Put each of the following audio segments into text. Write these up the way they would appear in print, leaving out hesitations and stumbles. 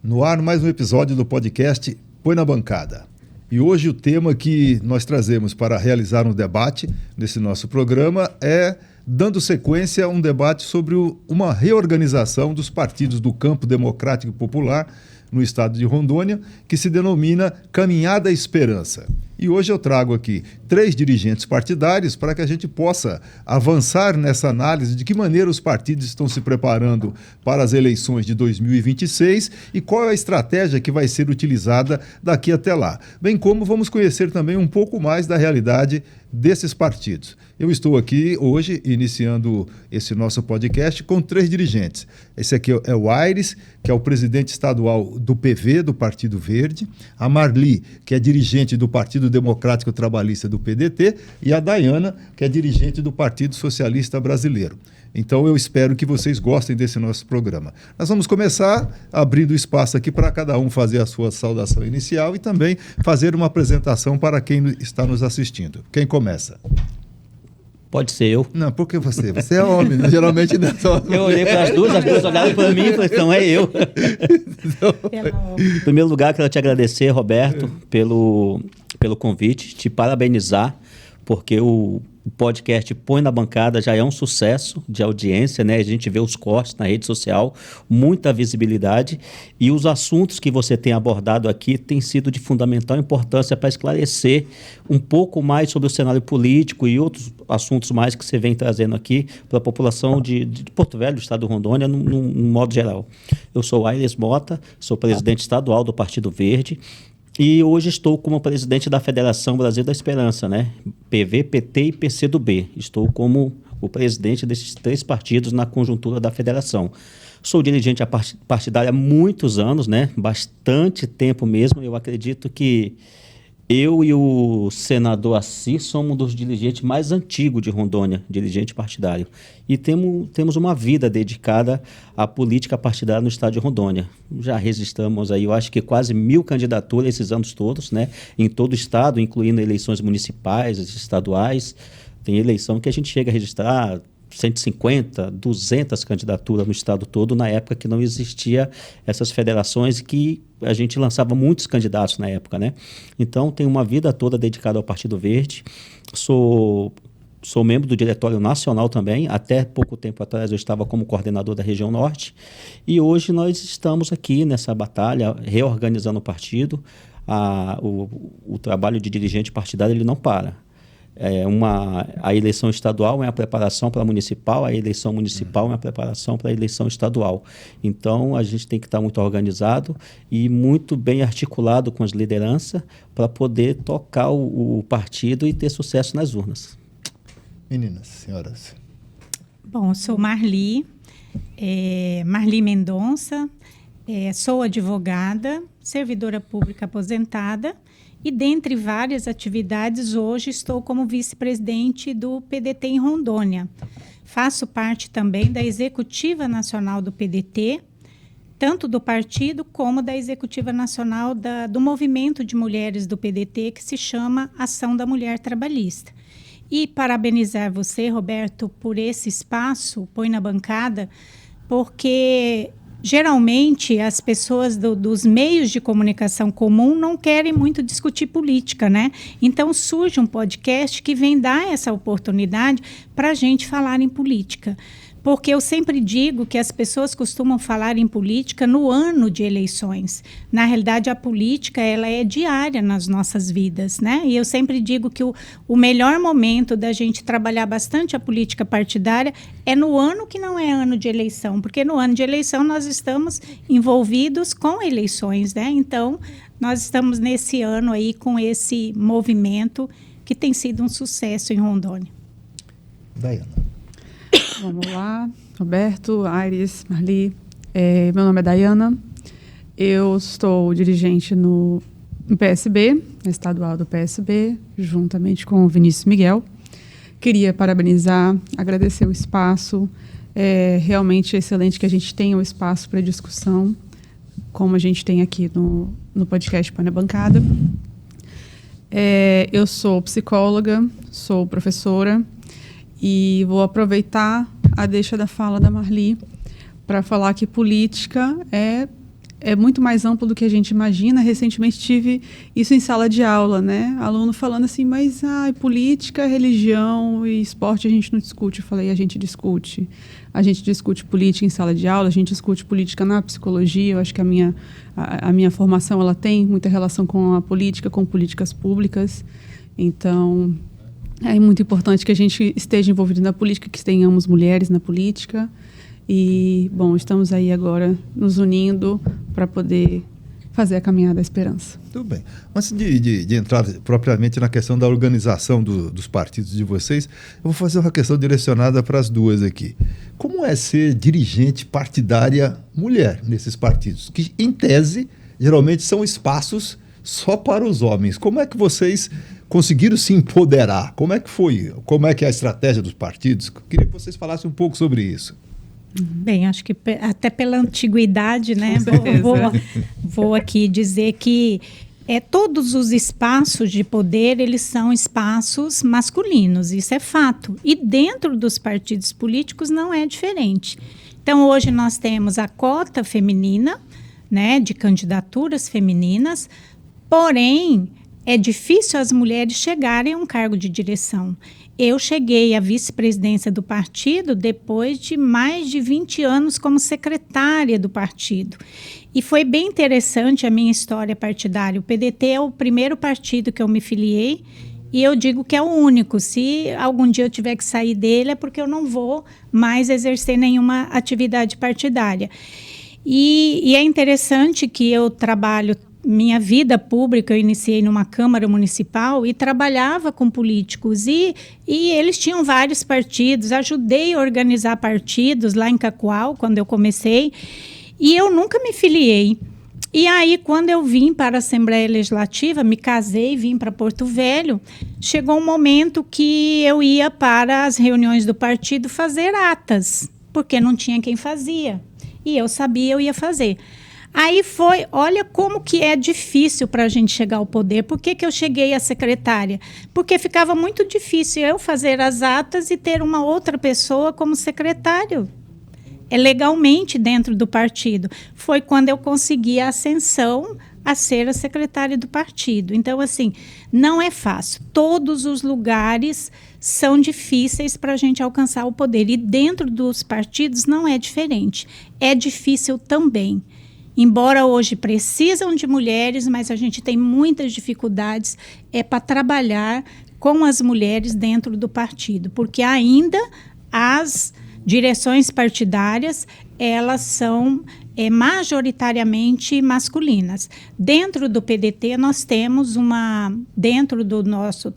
No ar, mais um episódio do podcast Põe na Bancada. E hoje o tema que nós trazemos para realizar um debate nesse nosso programa é dando sequência a um debate sobre uma reorganização dos partidos do campo democrático e popular no estado de Rondônia, que se denomina Caminhada Esperança. E hoje eu trago aqui 3 dirigentes partidários para que a gente possa avançar nessa análise de que maneira os partidos estão se preparando para as eleições de 2026 e qual é a estratégia que vai ser utilizada daqui até lá. Bem como vamos conhecer também um pouco mais da realidade desses partidos. Eu estou aqui hoje, iniciando esse nosso podcast, com 3 dirigentes. Esse aqui é o Aires, que é o presidente estadual do PV, do Partido Verde, a Marli, que é dirigente do Partido Democrático Trabalhista do PDT, e a Dayana, que é dirigente do Partido Socialista Brasileiro. Então eu espero que vocês gostem desse nosso programa. Nós vamos começar abrindo espaço aqui para cada um fazer a sua saudação inicial e também fazer uma apresentação para quem está nos assistindo. Quem começa? Pode ser eu. Não, por que você? Você é homem, né? Geralmente não é só... Eu olhei para as duas olharam para mim e falei, então é eu. Em primeiro lugar, quero te agradecer, Roberto, pelo convite, te parabenizar, porque o podcast Põe na Bancada já é um sucesso de audiência, né? A gente vê os cortes na rede social, muita visibilidade, e os assuntos que você tem abordado aqui têm sido de fundamental importância para esclarecer um pouco mais sobre o cenário político e outros assuntos mais que você vem trazendo aqui para a população de Porto Velho, do estado do Rondônia, num modo geral. Eu sou Aires Mota, sou presidente estadual do Partido Verde, e hoje estou como presidente da Federação Brasil da Esperança, né? PV, PT e PCdoB. Estou como o presidente desses 3 partidos na conjuntura da federação. Sou dirigente partidário há muitos anos, né? Bastante tempo mesmo. Eu acredito que eu e o senador Assis somos um dos dirigentes mais antigos de Rondônia, dirigente partidário. E temos uma vida dedicada à política partidária no estado de Rondônia. Já registramos aí, eu acho que quase 1000 candidaturas esses anos todos, né? Em todo o estado, incluindo eleições municipais, estaduais. Tem eleição que a gente chega a registrar 150, 200 candidaturas no estado todo, na época que não existia essas federações e que a gente lançava muitos candidatos na época, né? Então, tenho uma vida toda dedicada ao Partido Verde, sou membro do Diretório Nacional também, até pouco tempo atrás eu estava como coordenador da região norte, e hoje nós estamos aqui nessa batalha, reorganizando o partido. O trabalho de dirigente partidário ele não para. A eleição estadual é a preparação para a municipal, a eleição municipal é a preparação para a eleição estadual. Então, a gente tem que estar muito organizado e muito bem articulado com as lideranças para poder tocar o partido e ter sucesso nas urnas. Meninas, senhoras. Bom, eu sou Marli Mendonça, sou advogada, servidora pública aposentada, e, dentre várias atividades, hoje estou como vice-presidente do PDT em Rondônia. Faço parte também da Executiva Nacional do PDT, tanto do partido como da Executiva Nacional do Movimento de Mulheres do PDT, que se chama Ação da Mulher Trabalhista. E parabenizar você, Roberto, por esse espaço, Põe na Bancada, porque geralmente as pessoas dos meios de comunicação comum não querem muito discutir política, né? Então surge um podcast que vem dar essa oportunidade para a gente falar em política. Porque eu sempre digo que as pessoas costumam falar em política no ano de eleições. Na realidade, a política ela é diária nas nossas vidas, né? E eu sempre digo que o melhor momento da gente trabalhar bastante a política partidária é no ano que não é ano de eleição, porque no ano de eleição nós estamos envolvidos com eleições, né? Então, nós estamos nesse ano aí com esse movimento que tem sido um sucesso em Rondônia. Dayana. Vamos lá, Roberto, Aires, Marli. Meu nome é Dayana, eu estou dirigente no PSB, na estadual do PSB, juntamente com o Vinícius Miguel. Queria parabenizar, agradecer o espaço, realmente excelente que a gente tenha um espaço para discussão, como a gente tem aqui no podcast Põe na Bancada. Eu sou psicóloga, sou professora, e vou aproveitar a deixa da fala da Marli para falar que política é é muito mais amplo do que a gente imagina. Recentemente tive isso em sala de aula, né? Aluno falando assim, mas política, religião e esporte a gente não discute. Eu falei, a gente discute. A gente discute política em sala de aula, a gente discute política na psicologia. Eu acho que a minha formação ela tem muita relação com a política, com políticas públicas. Então, é muito importante que a gente esteja envolvido na política, que tenhamos mulheres na política. E, bom, estamos aí agora nos unindo para poder fazer a caminhada da esperança. Tudo bem. Antes de entrar propriamente na questão da organização dos partidos de vocês, eu vou fazer uma questão direcionada para as duas aqui. Como é ser dirigente partidária mulher nesses partidos? Que, em tese, geralmente são espaços só para os homens. Como é que vocês conseguiram se empoderar? Como é que foi? Como é que é a estratégia dos partidos? Queria que vocês falassem um pouco sobre isso. Bem, acho que até pela antiguidade, né? Vou aqui dizer que todos os espaços de poder, eles são espaços masculinos, isso é fato. E dentro dos partidos políticos não é diferente. Então, hoje nós temos a cota feminina, né, de candidaturas femininas, porém, é difícil as mulheres chegarem a um cargo de direção. Eu cheguei à vice-presidência do partido depois de mais de 20 anos como secretária do partido. E foi bem interessante a minha história partidária. O PDT é o primeiro partido que eu me filiei e eu digo que é o único. Se algum dia eu tiver que sair dele é porque eu não vou mais exercer nenhuma atividade partidária. E é interessante que eu trabalho. Minha vida pública, eu iniciei numa Câmara Municipal e trabalhava com políticos e eles tinham vários partidos, ajudei a organizar partidos lá em Cacoal, quando eu comecei, e eu nunca me filiei. E aí, quando eu vim para a Assembleia Legislativa, me casei, vim para Porto Velho, chegou um momento que eu ia para as reuniões do partido fazer atas, porque não tinha quem fazia, e eu sabia, eu ia fazer. Aí foi, olha como que é difícil para a gente chegar ao poder. Por que eu cheguei a secretária? Porque ficava muito difícil eu fazer as atas e ter uma outra pessoa como secretário. Legalmente dentro do partido. Foi quando eu consegui a ascensão a ser a secretária do partido. Então, assim, não é fácil. Todos os lugares são difíceis para a gente alcançar o poder. E dentro dos partidos não é diferente. É difícil também. Embora hoje precisam de mulheres, mas a gente tem muitas dificuldades para trabalhar com as mulheres dentro do partido, porque ainda as direções partidárias, elas são majoritariamente masculinas. Dentro do PDT, nós temos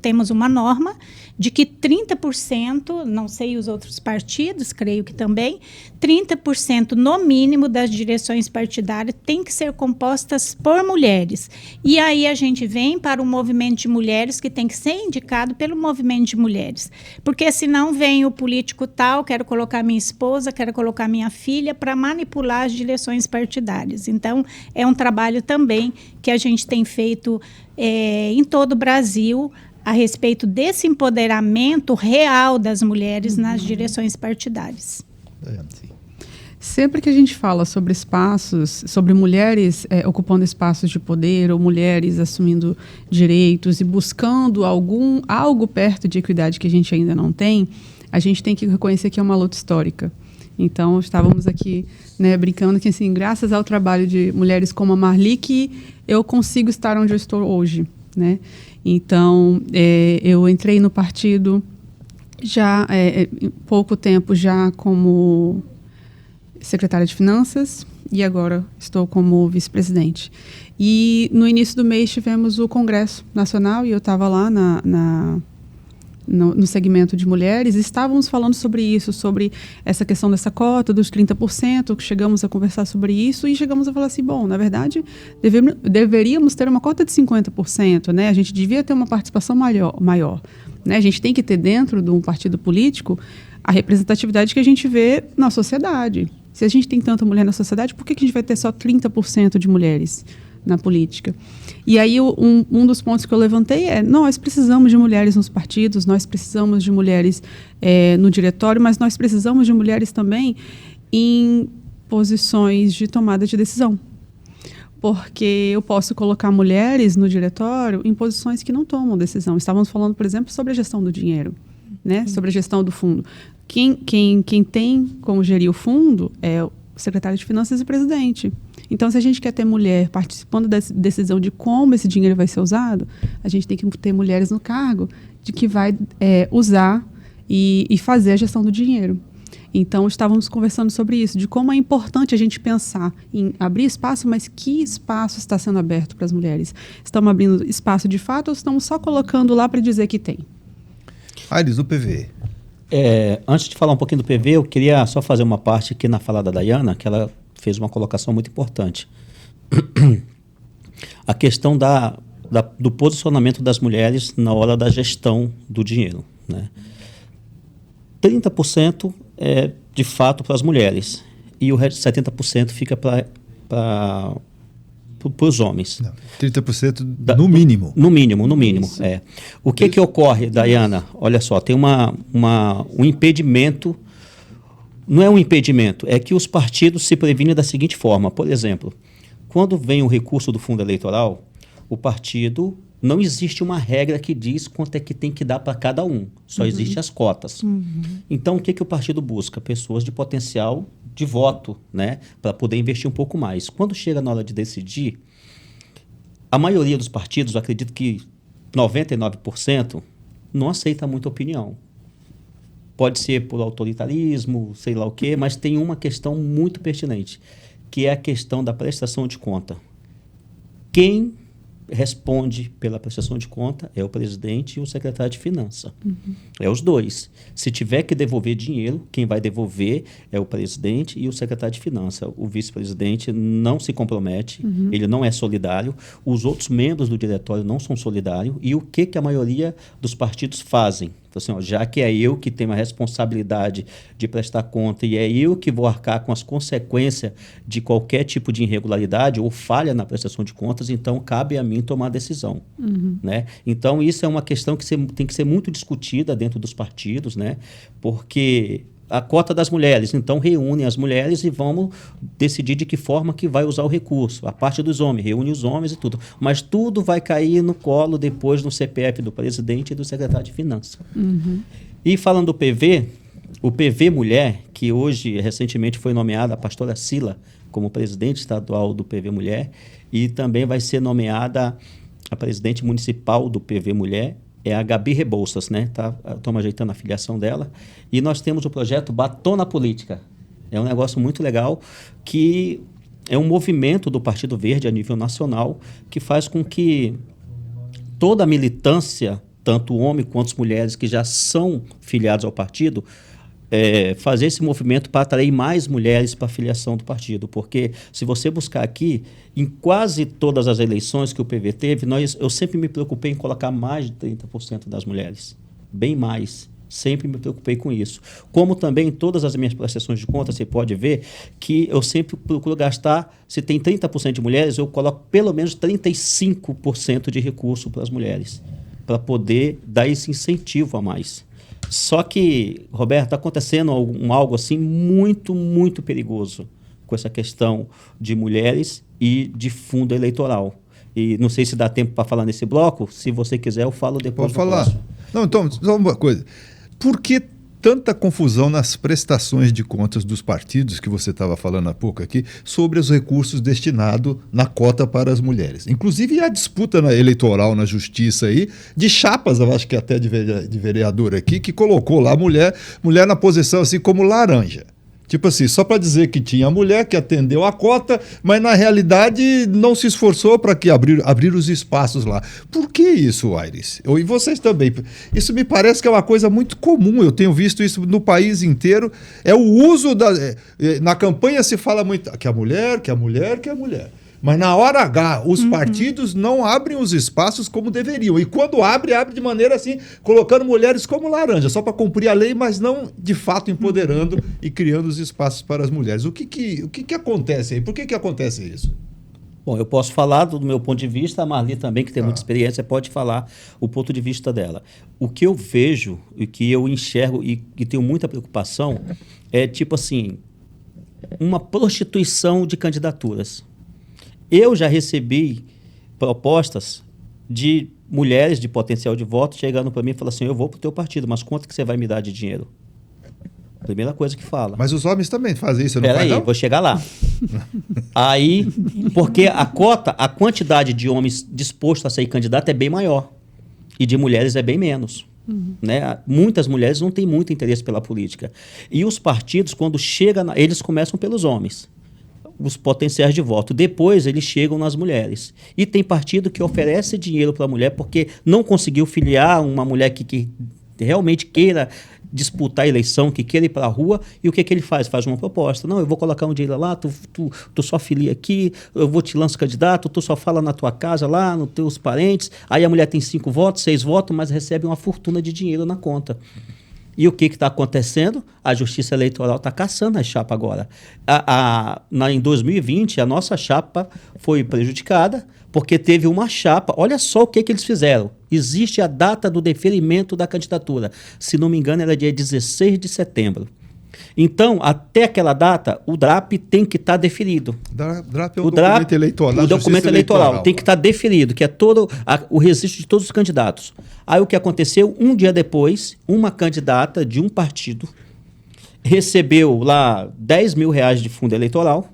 temos uma norma de que 30%, não sei os outros partidos, creio que também, 30% no mínimo das direções partidárias tem que ser compostas por mulheres. E aí a gente vem para o movimento de mulheres que tem que ser indicado pelo movimento de mulheres. Porque senão vem o político tal, quero colocar minha esposa, quero colocar minha filha para manipular as direções partidárias. Então, é um trabalho também que a gente tem feito em todo o Brasil, a respeito desse empoderamento real das mulheres nas direções partidárias. Sempre que a gente fala sobre espaços, sobre mulheres ocupando espaços de poder ou mulheres assumindo direitos e buscando algo perto de equidade que a gente ainda não tem, a gente tem que reconhecer que é uma luta histórica. Então, estávamos aqui, né, brincando que, assim, graças ao trabalho de mulheres como a Marli, que eu consigo estar onde eu estou hoje, né? Então, eu entrei no partido já em pouco tempo já como secretária de Finanças e agora estou como vice-presidente. E no início do mês tivemos o Congresso Nacional e eu estava lá no segmento de mulheres, estávamos falando sobre isso, sobre essa questão dessa cota dos 30%, que chegamos a conversar sobre isso e chegamos a falar assim, bom, na verdade, deveríamos ter uma cota de 50%, né? A gente devia ter uma participação maior, né? A gente tem que ter dentro de um partido político a representatividade que a gente vê na sociedade. Se a gente tem tanta mulher na sociedade, por que a gente vai ter só 30% de mulheres na política? E aí um dos pontos que eu levantei nós precisamos de mulheres nos partidos, nós precisamos de mulheres no diretório, mas nós precisamos de mulheres também em posições de tomada de decisão. porque eu posso colocar mulheres no diretório em posições que não tomam decisão. Estávamos falando, por exemplo, sobre a gestão do dinheiro, né? Sobre a gestão do fundo. Quem tem como gerir o fundo é o secretário de Finanças e o presidente. Então, se a gente quer ter mulher participando da decisão de como esse dinheiro vai ser usado, a gente tem que ter mulheres no cargo de que vai usar e fazer a gestão do dinheiro. Então, estávamos conversando sobre isso, de como é importante a gente pensar em abrir espaço, mas que espaço está sendo aberto para as mulheres? Estamos abrindo espaço de fato ou estamos só colocando lá para dizer que tem? Aires, do PV. Antes de falar um pouquinho do PV, eu queria só fazer uma parte aqui na fala da Dayana, que ela fez uma colocação muito importante. A questão do posicionamento das mulheres na hora da gestão do dinheiro, né? 30% é de fato para as mulheres e o resto 70% fica para os homens. Não, 30% no mínimo. No mínimo. É. O que ocorre, Dayana? Olha só, tem um impedimento. Não é um impedimento, é que os partidos se previnem da seguinte forma. Por exemplo, quando vem o recurso do fundo eleitoral, o partido... Não existe uma regra que diz quanto é que tem que dar para cada um. Só existem as cotas. Então, o que o partido busca? Pessoas de potencial de voto, né? Para poder investir um pouco mais. Quando chega na hora de decidir, a maioria dos partidos, eu acredito que 99%, não aceita muita opinião. Pode ser por autoritarismo, sei lá o quê, mas tem uma questão muito pertinente, que é a questão da prestação de conta. Quem responde pela prestação de conta é o presidente e o secretário de Finanças. É os dois. Se tiver que devolver dinheiro, quem vai devolver é o presidente e o secretário de Finanças. O vice-presidente não se compromete, ele não é solidário, os outros membros do diretório não são solidários. E o que a maioria dos partidos fazem? Assim, já que é eu que tenho a responsabilidade de prestar conta e é eu que vou arcar com as consequências de qualquer tipo de irregularidade ou falha na prestação de contas, então cabe a mim tomar a decisão. Né? Então, isso é uma questão que tem que ser muito discutida dentro dos partidos, né? Porque a cota das mulheres, então reúne as mulheres e vamos decidir de que forma que vai usar o recurso. A parte dos homens, reúne os homens e tudo. Mas tudo vai cair no colo depois no CPF do presidente e do secretário de Finanças. E falando do PV, o PV Mulher, que hoje, recentemente, foi nomeada a pastora Sila como presidente estadual do PV Mulher e também vai ser nomeada a presidente municipal do PV Mulher, é a Gabi Rebouças, né? Estamos ajeitando a filiação dela. E nós temos o projeto Batom na Política. É um negócio muito legal que é um movimento do Partido Verde a nível nacional que faz com que toda a militância, tanto homem quanto as mulheres que já são filiados ao partido, fazer esse movimento para atrair mais mulheres para a filiação do partido. Porque se você buscar aqui, em quase todas as eleições que o PV teve, eu sempre me preocupei em colocar mais de 30% das mulheres. Bem mais. Sempre me preocupei com isso. Como também em todas as minhas prestações de conta, você pode ver que eu sempre procuro gastar, se tem 30% de mulheres, eu coloco pelo menos 35% de recurso para as mulheres, para poder dar esse incentivo a mais. Só que, Roberto, está acontecendo algo assim muito, muito perigoso com essa questão de mulheres e de fundo eleitoral. E não sei se dá tempo para falar nesse bloco. Se você quiser, eu falo depois. Pode falar. Não, então, só uma coisa. Por que tanta confusão nas prestações de contas dos partidos, que você estava falando há pouco aqui, sobre os recursos destinados na cota para as mulheres? Inclusive a disputa eleitoral na justiça aí, de chapas, eu acho que até de vereador aqui, que colocou lá mulher na posição assim como laranja. Tipo assim, só para dizer que tinha mulher que atendeu a cota, mas na realidade não se esforçou para que abrir os espaços lá. Por que isso, Aires? E vocês também. Isso me parece que é uma coisa muito comum, eu tenho visto isso no país inteiro. É o uso na campanha se fala muito que a mulher. Mas na hora H, os partidos não abrem os espaços como deveriam. E quando abre de maneira assim, colocando mulheres como laranja, só para cumprir a lei, mas não de fato empoderando e criando os espaços para as mulheres. O que acontece aí? Por que acontece isso? Bom, eu posso falar do meu ponto de vista, a Marli também, que tem muita experiência, pode falar o ponto de vista dela. O que eu vejo e que eu enxergo e tenho muita preocupação é tipo assim, uma prostituição de candidaturas. Eu já recebi propostas de mulheres de potencial de voto chegando para mim e falando assim, eu vou para o teu partido, mas quanto que você vai me dar de dinheiro? Primeira coisa que fala. Mas os homens também fazem isso, não faz, Peraí, não? vou chegar lá. Aí, porque a quantidade de homens dispostos a ser candidato é bem maior. E de mulheres é bem menos. Né? Muitas mulheres não têm muito interesse pela política. E os partidos, quando chegam, eles começam pelos homens, os potenciais de voto. Depois, eles chegam nas mulheres. E tem partido que oferece dinheiro para a mulher porque não conseguiu filiar uma mulher que realmente queira disputar a eleição, que queira ir para a rua, e o que ele faz? Faz uma proposta. Não, eu vou colocar um dinheiro lá, tu só filia aqui, eu vou te lançar candidato, tu só fala na tua casa lá, nos teus parentes, aí a mulher tem 5 votos, 6 votos, mas recebe uma fortuna de dinheiro na conta. E o que está acontecendo? A Justiça Eleitoral está caçando a chapa agora. Em 2020, a nossa chapa foi prejudicada porque teve uma chapa. Olha só o que eles fizeram. Existe a data do deferimento da candidatura. Se não me engano, era dia 16 de setembro. Então, até aquela data, o DRAP tem que estar deferido. DRAP é o documento eleitoral. O documento eleitoral tem que estar deferido, que é todo o registro de todos os candidatos. Aí o que aconteceu? Um dia depois, uma candidata de um partido recebeu lá 10 mil reais de fundo eleitoral.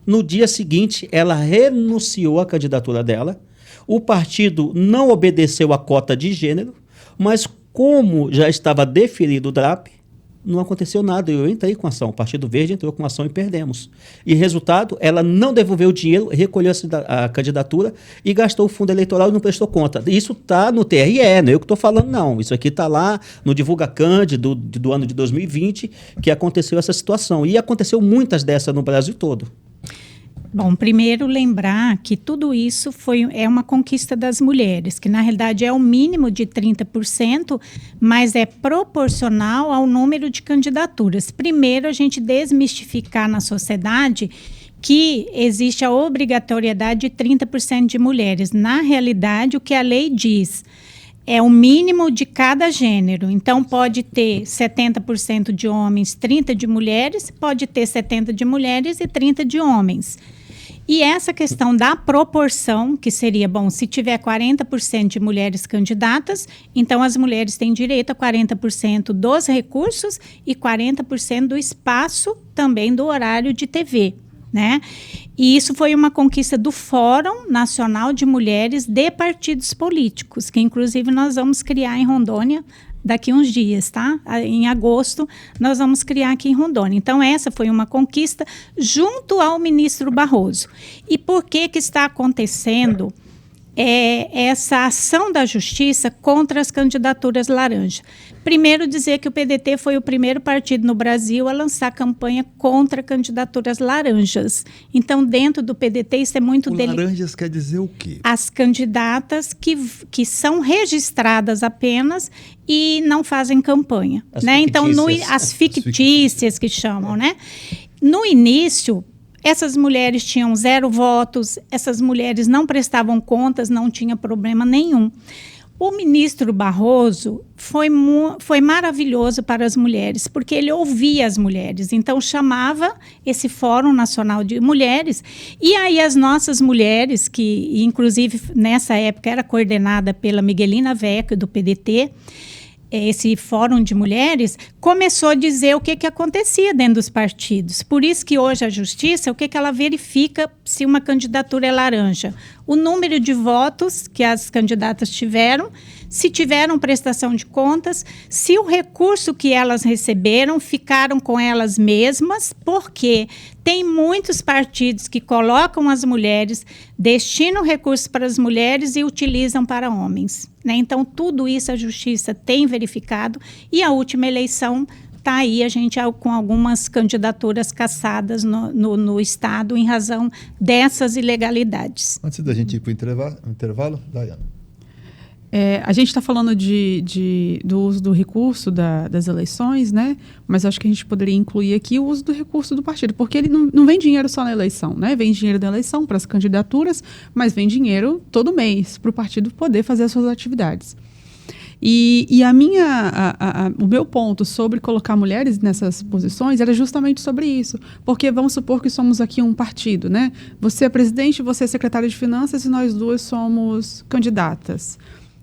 No dia seguinte, ela renunciou à candidatura dela. O partido não obedeceu à cota de gênero, mas como já estava deferido o DRAP, não aconteceu nada. Eu entrei com ação. O Partido Verde entrou com ação e perdemos. E resultado, ela não devolveu o dinheiro, recolheu a candidatura e gastou o fundo eleitoral e não prestou conta. Isso está no TRE, não é eu que estou falando, não. Isso aqui está lá no Divulga Cândido do ano de 2020, que aconteceu essa situação. E aconteceu muitas dessas no Brasil todo. Bom, primeiro lembrar que tudo isso é uma conquista das mulheres, que na realidade é o mínimo de 30%, mas é proporcional ao número de candidaturas. Primeiro, a gente desmistificar na sociedade que existe a obrigatoriedade de 30% de mulheres. Na realidade, o que a lei diz é o mínimo de cada gênero. Então, pode ter 70% de homens, 30% de mulheres, pode ter 70% de mulheres e 30% de homens. E essa questão da proporção, que seria, bom, se tiver 40% de mulheres candidatas, então as mulheres têm direito a 40% dos recursos e 40% do espaço também do horário de TV, né? E isso foi uma conquista do Fórum Nacional de Mulheres de Partidos Políticos, que inclusive nós vamos criar em Rondônia daqui uns dias, tá? Em agosto, nós vamos criar aqui em Rondônia. Então, essa foi uma conquista junto ao ministro Barroso. E por que está acontecendo essa ação da justiça contra as candidaturas laranja? Primeiro, dizer que o PDT foi o primeiro partido no Brasil a lançar campanha contra candidaturas laranjas. Então, dentro do PDT, isso é muito delicado. Laranjas quer dizer o quê? As candidatas que são registradas apenas e não fazem campanha. Né? Então, as fictícias que chamam, né? No início, essas mulheres tinham 0 votos, essas mulheres não prestavam contas, não tinha problema nenhum. O ministro Barroso foi maravilhoso para as mulheres, porque ele ouvia as mulheres. Então, chamava esse Fórum Nacional de Mulheres, e aí as nossas mulheres, que inclusive nessa época era coordenada pela Miguelina Vecchio, do PDT, esse Fórum de Mulheres, começou a dizer o que acontecia dentro dos partidos. Por isso que hoje a Justiça, o que ela verifica se uma candidatura é laranja? O número de votos que as candidatas tiveram, se tiveram prestação de contas, se o recurso que elas receberam ficaram com elas mesmas, porque tem muitos partidos que colocam as mulheres, destinam recursos para as mulheres e utilizam para homens. Né? Então, tudo isso a Justiça tem verificado, e a última eleição está aí, a gente com algumas candidaturas cassadas no Estado em razão dessas ilegalidades. Antes da gente ir para o intervalo, Dayana. A gente está falando do uso do recurso das eleições, né? Mas acho que a gente poderia incluir aqui o uso do recurso do partido, porque ele não vem dinheiro só na eleição, né? Vem dinheiro da eleição para as candidaturas, mas vem dinheiro todo mês para o partido poder fazer as suas atividades. E o meu ponto sobre colocar mulheres nessas posições era justamente sobre isso. Porque vamos supor que somos aqui um partido, né? Você é presidente, você é secretária de finanças e nós duas somos candidatas.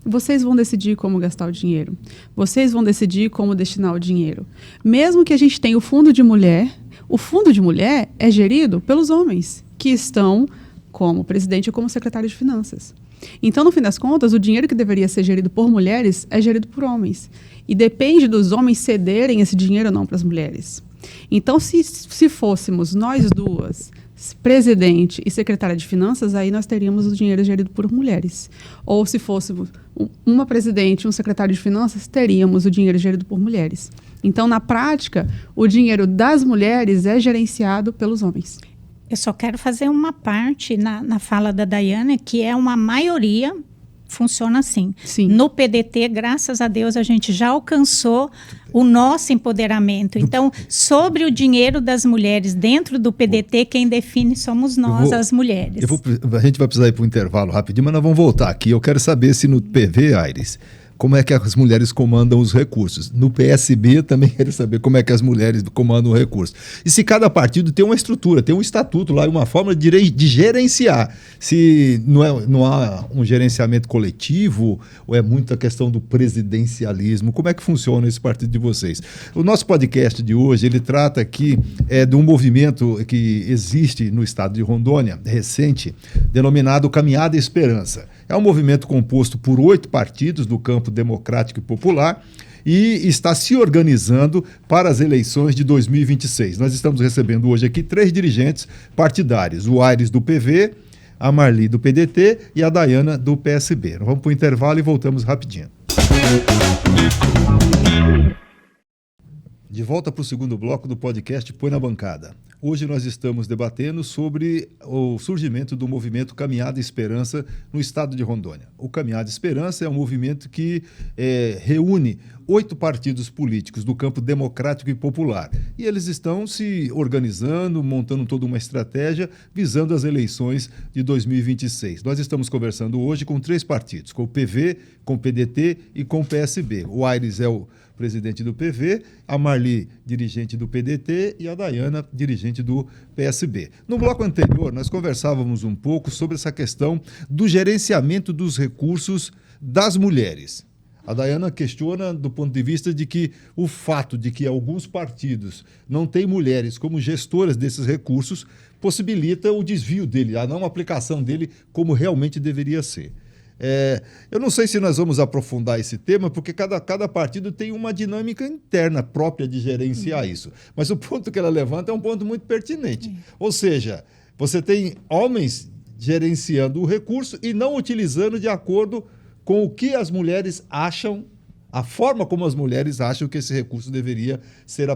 Vocês vão decidir como gastar o dinheiro. Vocês vão decidir como destinar o dinheiro. Mesmo que a gente tenha o fundo de mulher é gerido pelos homens, que estão como presidente ou como secretário de finanças. Então, no fim das contas, o dinheiro que deveria ser gerido por mulheres é gerido por homens. E depende dos homens cederem esse dinheiro ou não para as mulheres. Então, se fôssemos nós duas, presidente e secretária de finanças, aí nós teríamos o dinheiro gerido por mulheres. Ou se fôssemos uma presidente e um secretário de finanças, teríamos o dinheiro gerido por mulheres. Então, na prática, o dinheiro das mulheres é gerenciado pelos homens. Eu só quero fazer uma parte na fala da Daiana, que é uma maioria, funciona assim. Sim. No PDT, graças a Deus, a gente já alcançou o nosso empoderamento. Então, sobre o dinheiro das mulheres dentro do PDT, quem define somos nós, as mulheres. A gente vai precisar ir para o intervalo rapidinho, mas nós vamos voltar aqui. Eu quero saber se no PV, Aires, como é que as mulheres comandam os recursos. No PSB também quero saber como é que as mulheres comandam o recurso. E se cada partido tem uma estrutura, tem um estatuto lá, uma forma de gerenciar. Se não há um gerenciamento coletivo, ou é muita questão do presidencialismo, como é que funciona esse partido de vocês? O nosso podcast de hoje, ele trata aqui de um movimento que existe no estado de Rondônia, recente, denominado Caminhada Esperança. É um movimento composto por 8 partidos do campo democrático e popular e está se organizando para as eleições de 2026. Nós estamos recebendo hoje aqui 3 dirigentes partidários, o Aires do PV, a Marli do PDT e a Daiana do PSB. Nós vamos para o intervalo e voltamos rapidinho. De volta para o segundo bloco do podcast Põe na Bancada. Hoje nós estamos debatendo sobre o surgimento do movimento Caminhada Esperança no estado de Rondônia. O Caminhada Esperança é um movimento que reúne 8 partidos políticos do campo democrático e popular. E eles estão se organizando, montando toda uma estratégia visando as eleições de 2026. Nós estamos conversando hoje com 3 partidos, com o PV, com o PDT e com o PSB. O Aires é o presidente do PV, a Marli, dirigente do PDT, e a Daiana, dirigente do PSB. No bloco anterior, nós conversávamos um pouco sobre essa questão do gerenciamento dos recursos das mulheres. A Daiana questiona do ponto de vista de que o fato de que alguns partidos não têm mulheres como gestoras desses recursos possibilita o desvio dele, a não aplicação dele como realmente deveria ser. Eu não sei se nós vamos aprofundar esse tema, porque cada partido tem uma dinâmica interna própria de gerenciar isso. Mas o ponto que ela levanta é um ponto muito pertinente. Ou seja, você tem homens gerenciando o recurso e não utilizando de acordo com o que as mulheres acham, a forma como as mulheres acham que esse recurso deveria ser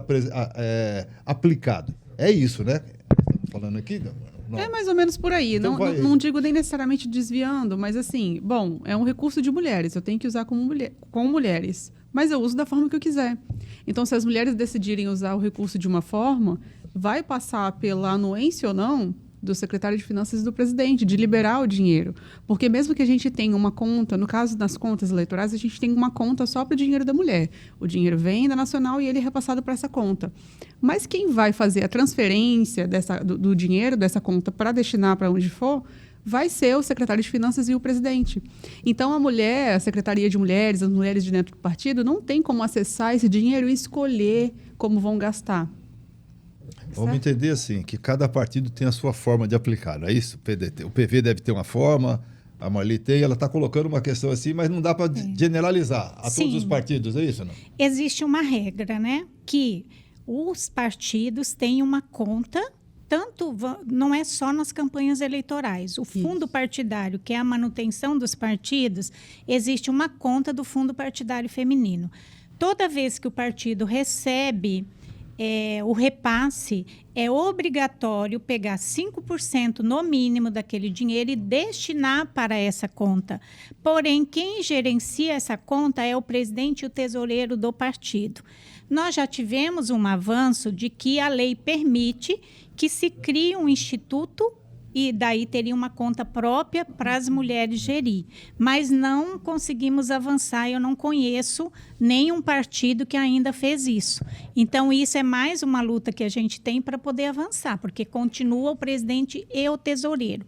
aplicado. É isso, né? Estamos falando aqui? Não. É mais ou menos por aí. Então não digo nem necessariamente desviando, mas assim, bom, é um recurso de mulheres, eu tenho que usar com mulheres, mas eu uso da forma que eu quiser. Então, se as mulheres decidirem usar o recurso de uma forma, vai passar pela anuência ou não do secretário de Finanças e do presidente, de liberar o dinheiro. Porque mesmo que a gente tenha uma conta, no caso das contas eleitorais, a gente tem uma conta só para o dinheiro da mulher. O dinheiro vem da Nacional e ele é repassado para essa conta. Mas quem vai fazer a transferência do dinheiro dessa conta para destinar para onde for, vai ser o secretário de Finanças e o presidente. Então, a Secretaria de Mulheres, as mulheres de dentro do partido, não tem como acessar esse dinheiro e escolher como vão gastar. Vamos entender assim, que cada partido tem a sua forma de aplicar, não é isso? O PV deve ter uma forma, a Marli tem, ela está colocando uma questão assim, mas não dá para generalizar a todos os partidos, é isso? Não? Existe uma regra, né? Que os partidos têm uma conta, não é só nas campanhas eleitorais. O fundo partidário, que é a manutenção dos partidos, existe uma conta do fundo partidário feminino. Toda vez que o partido recebe o repasse, é obrigatório pegar 5% no mínimo daquele dinheiro e destinar para essa conta. Porém, quem gerencia essa conta é o presidente e o tesoureiro do partido. Nós já tivemos um avanço de que a lei permite que se crie um instituto e daí teria uma conta própria para as mulheres gerir. Mas não conseguimos avançar, eu não conheço nenhum partido que ainda fez isso. Então, isso é mais uma luta que a gente tem para poder avançar, porque continua o presidente e o tesoureiro.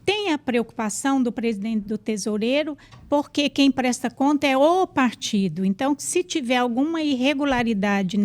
Tem a preocupação do presidente e do tesoureiro, porque quem presta conta é o partido. Então, se tiver alguma irregularidade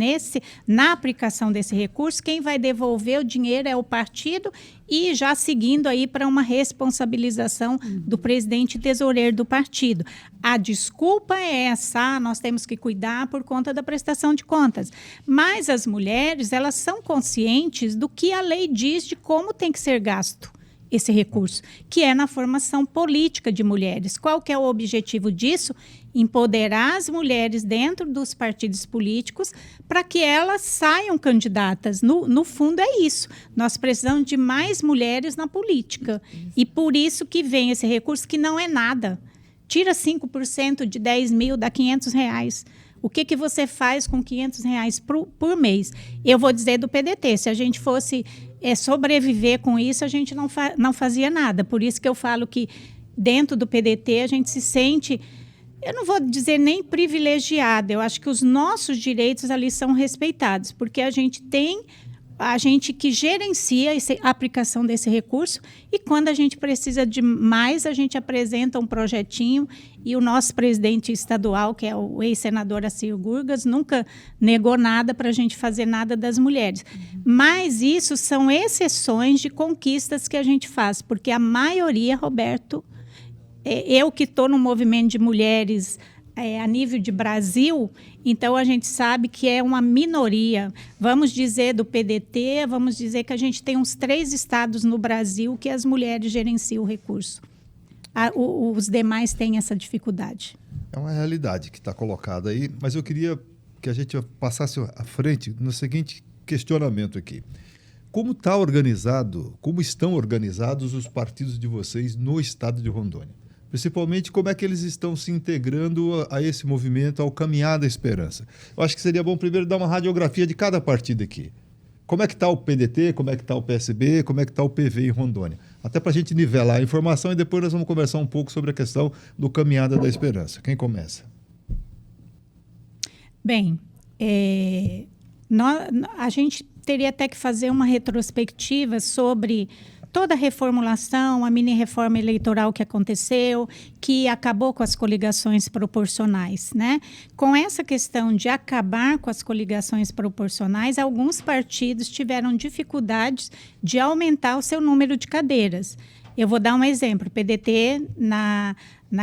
na aplicação desse recurso, quem vai devolver o dinheiro é o partido, e já seguindo aí para uma responsabilização do presidente e tesoureiro do partido. A desculpa é essa, nós temos que cuidar por conta da prestação de contas. Mas as mulheres, elas são conscientes do que a lei diz de como tem que ser gasto esse recurso, que é na formação política de mulheres. Qual que é o objetivo disso? Empoderar as mulheres dentro dos partidos políticos para que elas saiam candidatas. No fundo é isso. Nós precisamos de mais mulheres na política. E por isso que vem esse recurso que não é nada. Tira 5% de 10 mil, dá R$500. O que você faz com R$500 por mês? Eu vou dizer do PDT, se a gente fosse sobreviver com isso, a gente não fazia nada. Por isso que eu falo que dentro do PDT a gente se sente, eu não vou dizer nem privilegiada, eu acho que os nossos direitos ali são respeitados, porque a gente que gerencia a aplicação desse recurso, e quando a gente precisa de mais, a gente apresenta um projetinho, e o nosso presidente estadual, que é o ex-senador Acir Gurgas, nunca negou nada para a gente fazer nada das mulheres. Mas isso são exceções de conquistas que a gente faz, porque a maioria, Roberto, eu que estou no movimento de mulheres a nível de Brasil, então a gente sabe que é uma minoria. Vamos dizer do PDT, vamos dizer que a gente tem uns 3 estados no Brasil que as mulheres gerenciam o recurso. Os demais têm essa dificuldade. É uma realidade que está colocada aí, mas eu queria que a gente passasse à frente no seguinte questionamento aqui. Como estão organizados os partidos de vocês no estado de Rondônia? Principalmente, como é que eles estão se integrando a esse movimento, ao Caminhar da Esperança? Eu acho que seria bom primeiro dar uma radiografia de cada partido aqui. Como é que está o PDT, como é que está o PSB, como é que está o PV em Rondônia? Até para a gente nivelar a informação, e depois nós vamos conversar um pouco sobre a questão do Caminhada da Esperança. Quem começa? Bem, a gente teria até que fazer uma retrospectiva sobre toda a reformulação, a mini-reforma eleitoral que aconteceu, que acabou com as coligações proporcionais, né? Com essa questão de acabar com as coligações proporcionais, alguns partidos tiveram dificuldades de aumentar o seu número de cadeiras. Eu vou dar um exemplo. O PDT, na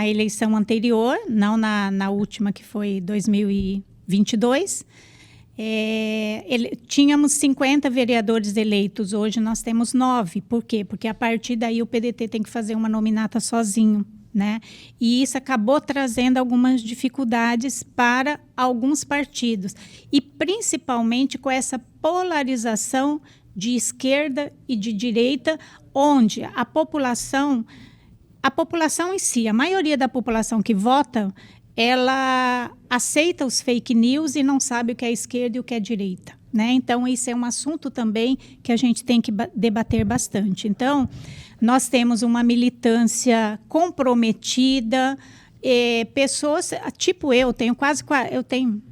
eleição anterior, não na última, que foi 2022, tínhamos 50 vereadores eleitos, hoje nós temos 9. Por quê? Porque a partir daí o PDT tem que fazer uma nominata sozinho, né? E isso acabou trazendo algumas dificuldades para alguns partidos, e principalmente com essa polarização de esquerda e de direita, onde a população em si, a maioria da população que vota, ela aceita os fake news e não sabe o que é esquerda e o que é direita, né? Então, isso é um assunto também que a gente tem que debater bastante. Então, nós temos uma militância comprometida, pessoas, tipo eu tenho,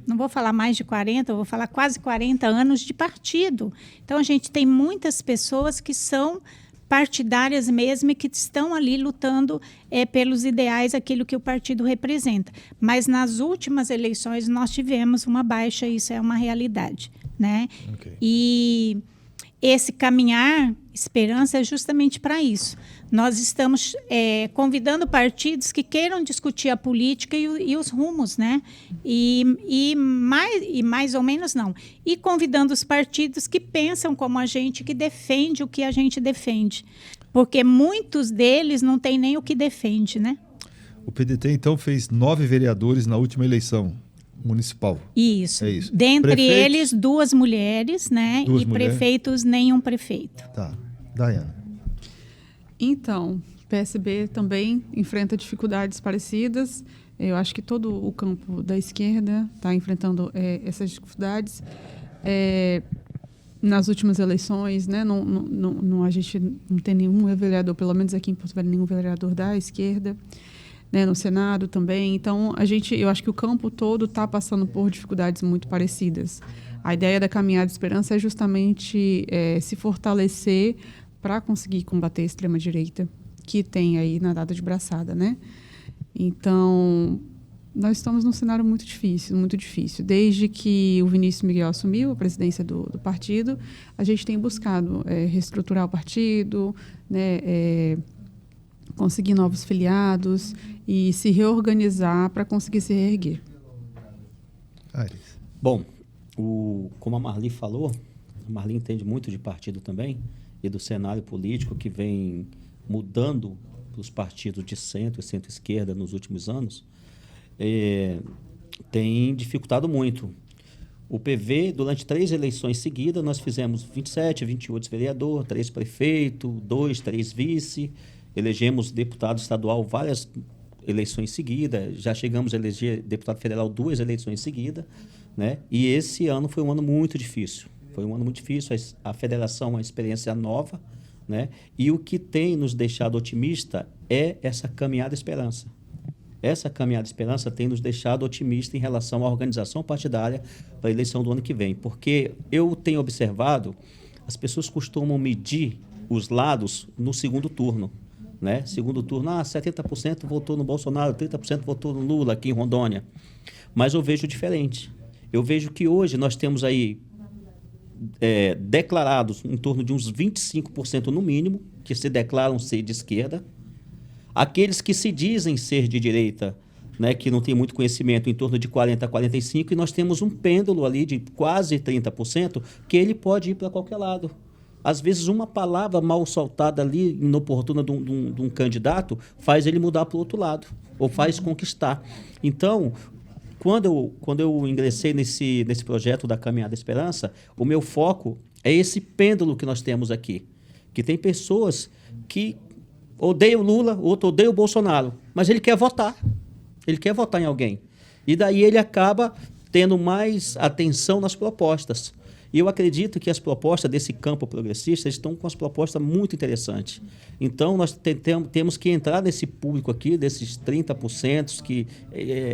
não vou falar mais de 40, eu vou falar quase 40 anos de partido. Então, a gente tem muitas pessoas que são partidárias mesmo e que estão ali lutando pelos ideais, aquilo que o partido representa. Mas nas últimas eleições nós tivemos uma baixa, isso é uma realidade, né? Okay. E esse Caminhar Esperança é justamente para isso. Nós estamos convidando partidos que queiram discutir a política e os rumos, né? E mais ou menos não. E convidando os partidos que pensam como a gente, que defende o que a gente defende. Porque muitos deles não têm nem o que defende, né? O PDT, então, fez 9 vereadores na última eleição municipal. Isso. É isso. Dentre prefeitos, eles, 2 mulheres, né? E prefeitos, nenhum prefeito. Tá. Daiana. Então, o PSB também enfrenta dificuldades parecidas. Eu acho que todo o campo da esquerda está enfrentando essas dificuldades. nas últimas eleições, né, a gente não tem nenhum vereador, pelo menos aqui em Porto Velho, nenhum vereador da esquerda, né, no Senado também. Então, eu acho que o campo todo está passando por dificuldades muito parecidas. A ideia da Caminhada Esperança é justamente se fortalecer para conseguir combater a extrema-direita, que tem aí nadado de braçada, né? Então, nós estamos num cenário muito difícil, muito difícil. Desde que o Vinícius Miguel assumiu a presidência do partido, a gente tem buscado reestruturar o partido, né, conseguir novos filiados e se reorganizar para conseguir se reerguer. Bom, como a Marli falou, a Marli entende muito de partido também e do cenário político que vem mudando para os partidos de centro e centro-esquerda nos últimos anos. Tem dificultado muito. O PV, durante 3 eleições seguidas, nós fizemos 27, 28 vereador, 3 prefeito, 2, 3 vice, elegemos deputado estadual várias eleições seguidas, já chegamos a eleger deputado federal 2 eleições seguidas, né? E esse ano foi um ano muito difícil. Foi um ano muito difícil, a federação é uma experiência nova, né? E o que tem nos deixado otimista é essa caminhada esperança. Essa caminhada esperança tem nos deixado otimistas em relação à organização partidária para a eleição do ano que vem. Porque eu tenho observado, as pessoas costumam medir os lados no segundo turno. Né? Segundo turno, 70% votou no Bolsonaro, 30% votou no Lula aqui em Rondônia. Mas eu vejo diferente. Eu vejo que hoje nós temos aí declarados em torno de uns 25% no mínimo, que se declaram ser de esquerda. Aqueles que se dizem ser de direita, né, que não tem muito conhecimento, em torno de 40% a 45%, e nós temos um pêndulo ali de quase 30%, que ele pode ir para qualquer lado. Às vezes, uma palavra mal soltada ali, inoportuna de um candidato, faz ele mudar para o outro lado, ou faz conquistar. Então, quando eu ingressei nesse projeto da Caminhada Esperança, o meu foco é esse pêndulo que nós temos aqui, que tem pessoas que odeiam o Lula, outro odeia o Bolsonaro, mas ele quer votar em alguém. E daí ele acaba tendo mais atenção nas propostas. E eu acredito que as propostas desse campo progressista estão com as propostas muito interessantes. Então, nós temos que entrar nesse público aqui, desses 30%, que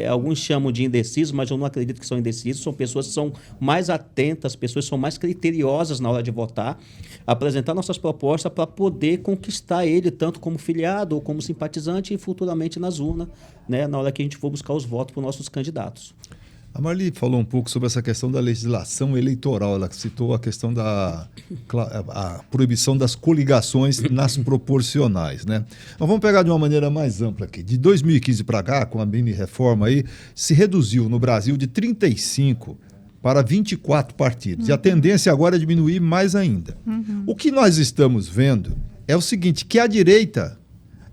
alguns chamam de indecisos, mas eu não acredito que são indecisos. São pessoas que são mais atentas, pessoas que são mais criteriosas na hora de votar, apresentar nossas propostas para poder conquistar ele, tanto como filiado ou como simpatizante, e futuramente nas urnas, né, na hora que a gente for buscar os votos para os nossos candidatos. A Marli falou um pouco sobre essa questão da legislação eleitoral. Ela citou a questão da a proibição das coligações nas proporcionais, né? Mas vamos pegar de uma maneira mais ampla aqui. De 2015 para cá, com a mini reforma aí, se reduziu no Brasil de 35 para 24 partidos. E a tendência agora é diminuir mais ainda. O que nós estamos vendo é o seguinte, que a direita,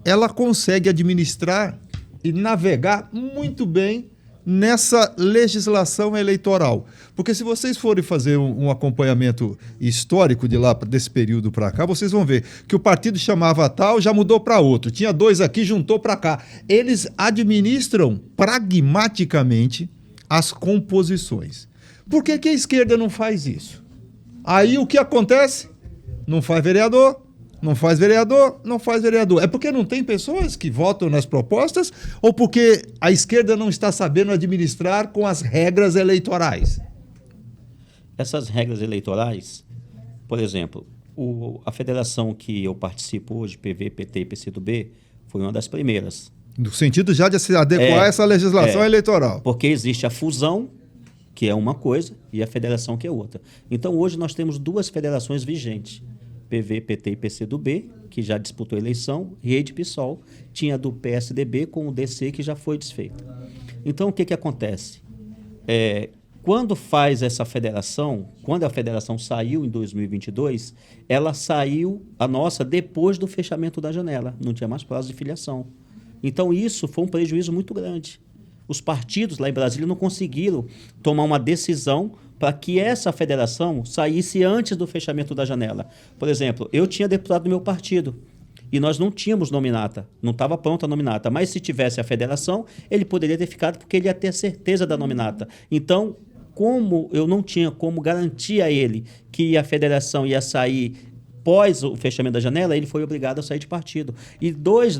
ela consegue administrar e navegar muito bem nessa legislação eleitoral. Porque se vocês forem fazer um acompanhamento histórico de lá, desse período para cá, vocês vão ver que o partido chamava tal, já mudou para outro. Tinha 2 aqui, juntou para cá. Eles administram pragmaticamente as composições. Por que a esquerda não faz isso? Aí o que acontece? Não faz vereador. Não faz vereador, não faz vereador. É porque não tem pessoas que votam nas propostas ou porque a esquerda não está sabendo administrar com as regras eleitorais? Essas regras eleitorais, por exemplo, a federação que eu participo hoje, PV, PT e PCdoB, foi uma das primeiras. No sentido já de se adequar a essa legislação eleitoral. Porque existe a fusão, que é uma coisa, e a federação, que é outra. Então, hoje nós temos 2 federações vigentes. PV, PT e PCdoB, que já disputou a eleição, Rede e PSOL, tinha do PSDB com o DC, que já foi desfeito. Então, o que acontece? Quando faz essa federação, quando a federação saiu em 2022, ela saiu, a nossa, depois do fechamento da janela, não tinha mais prazo de filiação. Então, isso foi um prejuízo muito grande. Os partidos lá em Brasília não conseguiram tomar uma decisão para que essa federação saísse antes do fechamento da janela. Por exemplo, eu tinha deputado do meu partido e nós não tínhamos nominata, não estava pronta a nominata, mas se tivesse a federação, ele poderia ter ficado porque ele ia ter certeza da nominata. Então, como eu não tinha como garantir a ele que a federação ia sair após o fechamento da janela, ele foi obrigado a sair de partido. E dois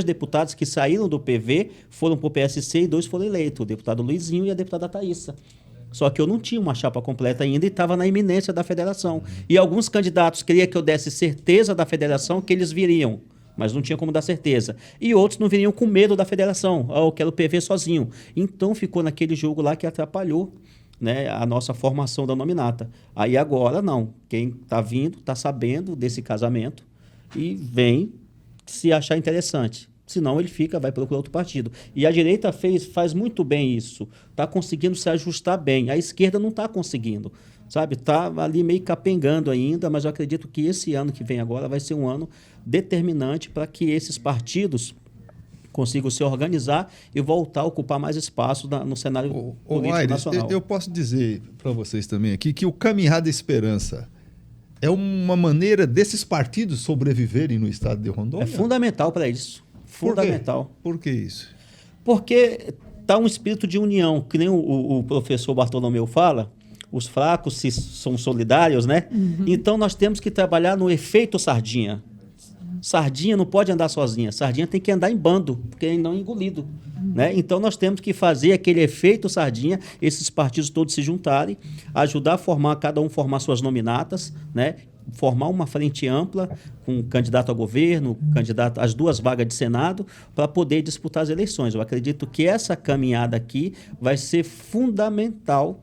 deputados que saíram do PV foram para o PSC e 2 foram eleitos, o deputado Luizinho e a deputada Thaísa. Só que eu não tinha uma chapa completa ainda e estava na iminência da federação. E alguns candidatos queriam que eu desse certeza da federação que eles viriam, mas não tinha como dar certeza. E outros não viriam com medo da federação, eu quero o PV sozinho. Então ficou naquele jogo lá que atrapalhou, né, a nossa formação da nominata. Aí agora não. Quem está vindo está sabendo desse casamento e vem se achar interessante. Senão ele vai procurar outro partido. E a direita faz muito bem isso. Está conseguindo se ajustar bem. A esquerda não está conseguindo. Sabe? Está ali meio capengando ainda, mas eu acredito que esse ano que vem agora vai ser um ano determinante para que esses partidos consigam se organizar e voltar a ocupar mais espaço no cenário político Aires, nacional. Eu posso dizer para vocês também aqui que o Caminhar da Esperança é uma maneira desses partidos sobreviverem no estado de Rondônia? É fundamental para isso. Fundamental. Por que isso? Porque está um espírito de união, que nem o professor Bartolomeu fala, os fracos são solidários, né? Uhum. Então nós temos que trabalhar no efeito sardinha. Sardinha não pode andar sozinha, sardinha tem que andar em bando, porque é não engolido. Né? Então nós temos que fazer aquele efeito sardinha, esses partidos todos se juntarem, ajudar a formar, cada um formar suas nominatas, né? Formar uma frente ampla com candidato a governo, candidato às 2 vagas de Senado, para poder disputar as eleições. Eu acredito que essa caminhada aqui vai ser fundamental,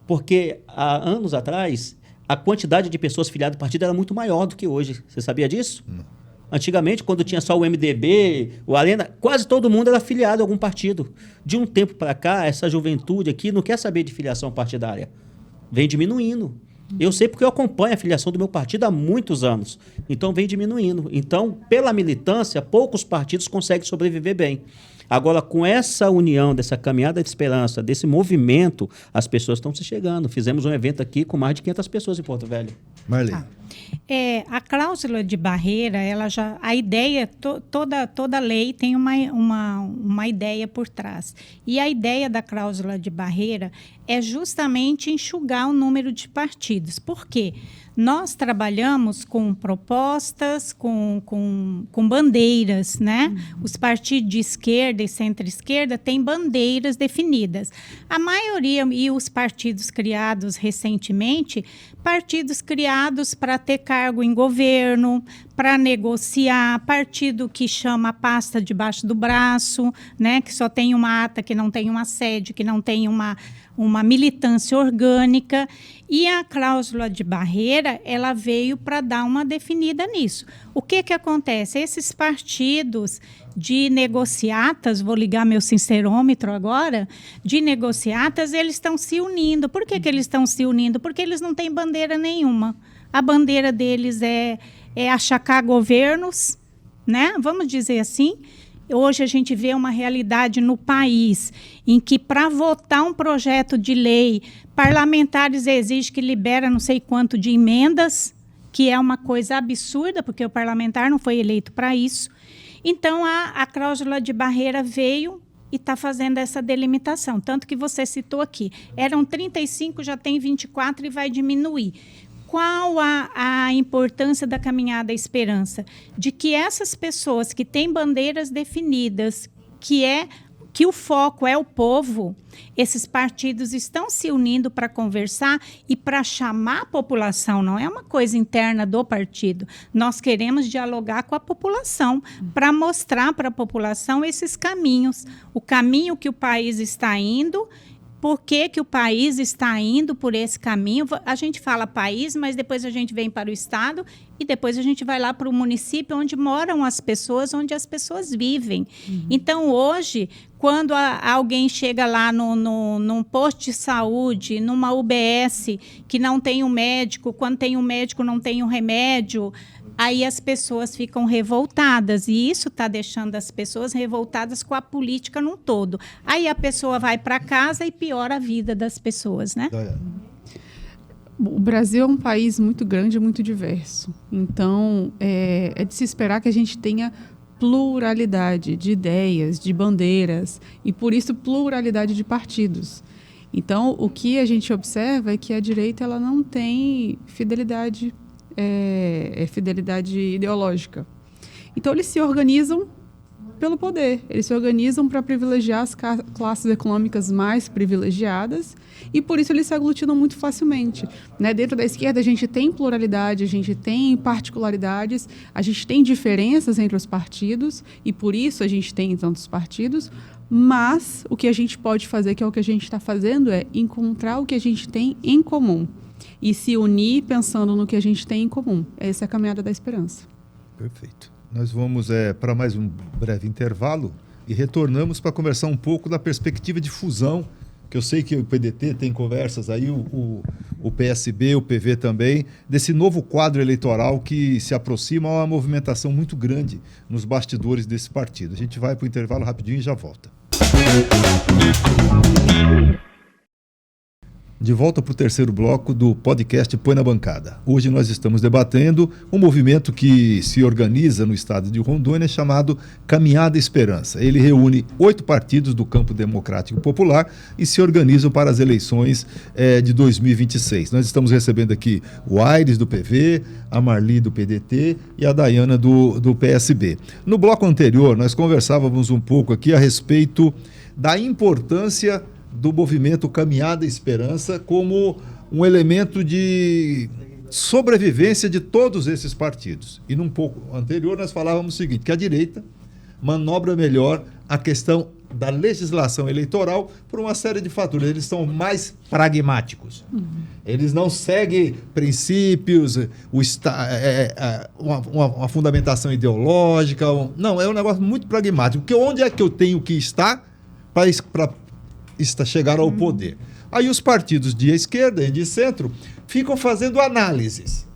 porque há anos atrás a quantidade de pessoas filiadas ao partido era muito maior do que hoje. Você sabia disso? Não. Antigamente, quando tinha só o MDB, o Arena, quase todo mundo era filiado a algum partido. De um tempo para cá, essa juventude aqui não quer saber de filiação partidária. Vem diminuindo. Eu sei porque eu acompanho a filiação do meu partido há muitos anos. Então, vem diminuindo. Então, pela militância, poucos partidos conseguem sobreviver bem. Agora, com essa união, dessa caminhada de esperança, desse movimento, as pessoas estão se chegando. Fizemos um evento aqui com mais de 500 pessoas em Porto Velho. Marli. A cláusula de barreira, a ideia, toda lei tem uma ideia por trás. E a ideia da cláusula de barreira é justamente enxugar o número de partidos. Por quê? Nós trabalhamos com propostas, com bandeiras, né? Os partidos de esquerda e centro-esquerda têm bandeiras definidas. A maioria, e os partidos criados recentemente, partidos criados para ter cargo em governo, para negociar, partido que chama a pasta debaixo do braço, né? Que só tem uma ata, que não tem uma sede, que não tem uma militância orgânica. E a cláusula de barreira, ela veio para dar uma definida nisso. O que acontece? Esses partidos de negociatas, vou ligar meu sincerômetro agora, de negociatas, eles estão se unindo. Por que eles estão se unindo? Porque eles não têm bandeira nenhuma. A bandeira deles é achacar governos, né? Vamos dizer assim. Hoje a gente vê uma realidade no país em que, para votar um projeto de lei, parlamentares exigem que libera não sei quanto de emendas, que é uma coisa absurda, porque o parlamentar não foi eleito para isso. Então, a cláusula de barreira veio e está fazendo essa delimitação. Tanto que você citou aqui, eram 35, já tem 24 e vai diminuir. Qual a importância da caminhada à esperança? De que essas pessoas que têm bandeiras definidas, que o foco é o povo, esses partidos estão se unindo para conversar e para chamar a população, não é uma coisa interna do partido. Nós queremos dialogar com a população para mostrar para a população esses caminhos, o caminho que o país está indo. Por que o país está indo por esse caminho? A gente fala país, mas depois a gente vem para o estado e depois a gente vai lá para o município onde moram as pessoas, onde as pessoas vivem. Uhum. Então, hoje, quando alguém chega lá num posto de saúde, numa UBS, que não tem um médico, quando tem um médico não tem um remédio, aí as pessoas ficam revoltadas, e isso está deixando as pessoas revoltadas com a política num todo. Aí a pessoa vai para casa e piora a vida das pessoas, né? O Brasil é um país muito grande e muito diverso. Então, é de se esperar que a gente tenha pluralidade de ideias, de bandeiras, e por isso pluralidade de partidos. Então, o que a gente observa é que a direita ela não tem fidelidade, fidelidade ideológica. Então, eles se organizam pelo poder. Eles se organizam para privilegiar as classes econômicas mais privilegiadas e, por isso, eles se aglutinam muito facilmente. Né? Dentro da esquerda, a gente tem pluralidade, a gente tem particularidades, a gente tem diferenças entre os partidos e, por isso, a gente tem tantos partidos, mas o que a gente pode fazer, que é o que a gente está fazendo, é encontrar o que a gente tem em comum e se unir pensando no que a gente tem em comum. Essa é a caminhada da esperança. Perfeito. Nós vamos para mais um breve intervalo e retornamos para conversar um pouco da perspectiva de fusão, que eu sei que o PDT tem conversas aí, o PSB, o PV também, desse novo quadro eleitoral que se aproxima, uma movimentação muito grande nos bastidores desse partido. A gente vai para o intervalo rapidinho e já volta. De volta para o terceiro bloco do podcast Põe na Bancada. Hoje nós estamos debatendo um movimento que se organiza no estado de Rondônia chamado Caminhada Esperança. Ele reúne 8 partidos do campo democrático popular e se organizam para as eleições de 2026. Nós estamos recebendo aqui o Aires do PV, a Marli do PDT e a Dayana do PSB. No bloco anterior nós conversávamos um pouco aqui a respeito da importância do movimento Caminhada Esperança como um elemento de sobrevivência de todos esses partidos. E num pouco anterior nós falávamos o seguinte, que a direita manobra melhor a questão da legislação eleitoral por uma série de fatores. Eles são mais pragmáticos. Eles não seguem princípios, uma fundamentação ideológica. Não, é um negócio muito pragmático. Porque onde é que eu tenho que estar para chegar ao poder? Aí os partidos de esquerda e de centro ficam fazendo análises.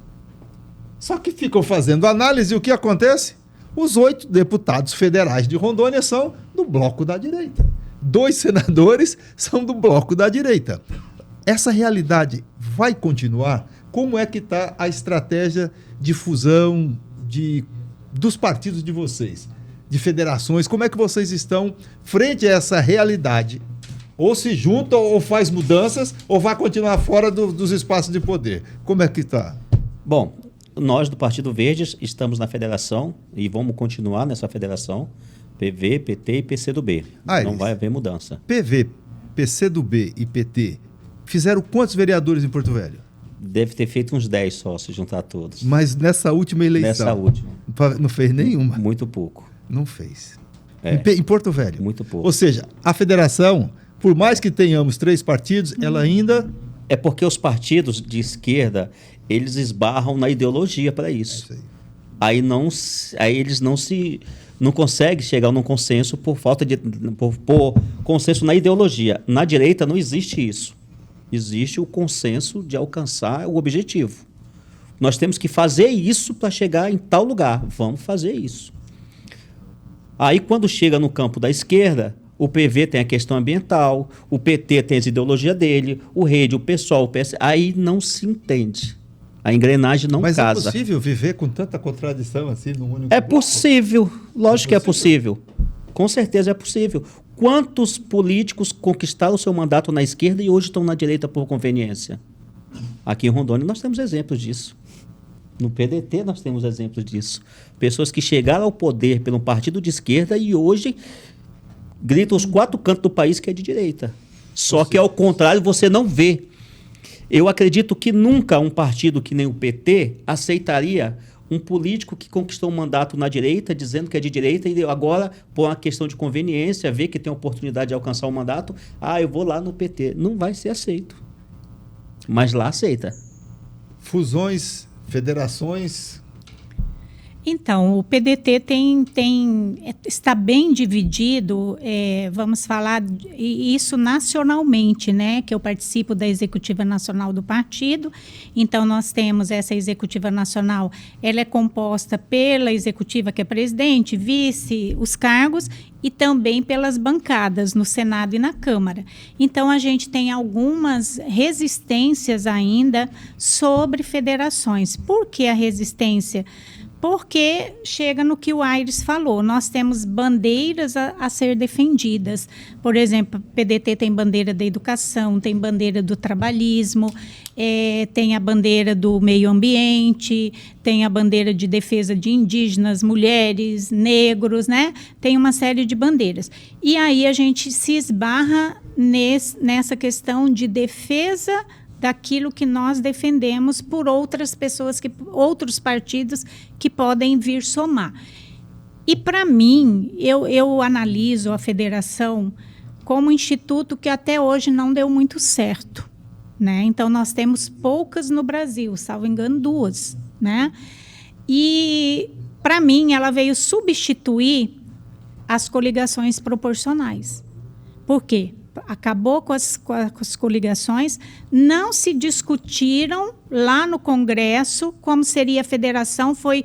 Só que ficam fazendo análise e o que acontece? Os 8 deputados federais de Rondônia são do bloco da direita. 2 senadores são do bloco da direita. Essa realidade vai continuar? Como é que está a estratégia de fusão dos partidos de vocês? De federações? Como é que vocês estão frente a essa realidade? Ou se junta, ou faz mudanças, ou vai continuar fora dos espaços de poder. Como é que está? Bom, nós do Partido Verde estamos na federação e vamos continuar nessa federação, PV, PT e PCdoB. Não vai haver mudança. PV, PCdoB e PT fizeram quantos vereadores em Porto Velho? Deve ter feito uns 10 só, se juntar todos. Mas nessa última eleição? Nessa última. Não fez nenhuma? Muito pouco. Não fez. Em Porto Velho? Muito pouco. Ou seja, a federação, por mais que tenhamos 3 partidos, ela ainda... É porque os partidos de esquerda, eles esbarram na ideologia para isso. Aí eles não conseguem chegar num consenso por consenso na ideologia. Na direita não existe isso. Existe o consenso de alcançar o objetivo. Nós temos que fazer isso para chegar em tal lugar. Vamos fazer isso. Aí quando chega no campo da esquerda, o PV tem a questão ambiental, o PT tem a ideologia dele, o Rede, o PSOL, o PS... Aí não se entende. A engrenagem não casa. Mas é possível viver com tanta contradição assim no único bloco? Possível. Lógico que é possível. Com certeza é possível. Quantos políticos conquistaram o seu mandato na esquerda e hoje estão na direita por conveniência? Aqui em Rondônia nós temos exemplos disso. No PDT nós temos exemplos disso. Pessoas que chegaram ao poder pelo partido de esquerda e hoje gritam os 4 cantos do país que é de direita. Só que, ao contrário, você não vê. Eu acredito que nunca um partido que nem o PT aceitaria um político que conquistou um mandato na direita, dizendo que é de direita, e agora, por uma questão de conveniência, vê que tem a oportunidade de alcançar um mandato, eu vou lá no PT. Não vai ser aceito. Mas lá aceita. Fusões, federações... Então, o PDT está bem dividido, vamos falar isso nacionalmente, né? Que eu participo da Executiva Nacional do Partido. Então, nós temos essa Executiva Nacional, ela é composta pela Executiva, que é presidente, vice, os cargos, e também pelas bancadas no Senado e na Câmara. Então, a gente tem algumas resistências ainda sobre federações. Por que a resistência? Porque chega no que o Aires falou, nós temos bandeiras a ser defendidas. Por exemplo, o PDT tem bandeira da educação, tem bandeira do trabalhismo, tem a bandeira do meio ambiente, tem a bandeira de defesa de indígenas, mulheres, negros, né? Tem uma série de bandeiras. E aí a gente se esbarra nessa questão de defesa daquilo que nós defendemos por outras pessoas, outros partidos que podem vir somar. E, para mim, eu analiso a federação como um instituto que até hoje não deu muito certo, né? Então, nós temos poucas no Brasil, salvo engano, 2, né? E, para mim, ela veio substituir as coligações proporcionais. Por quê? Acabou com as coligações, não se discutiram lá no Congresso como seria a federação. Foi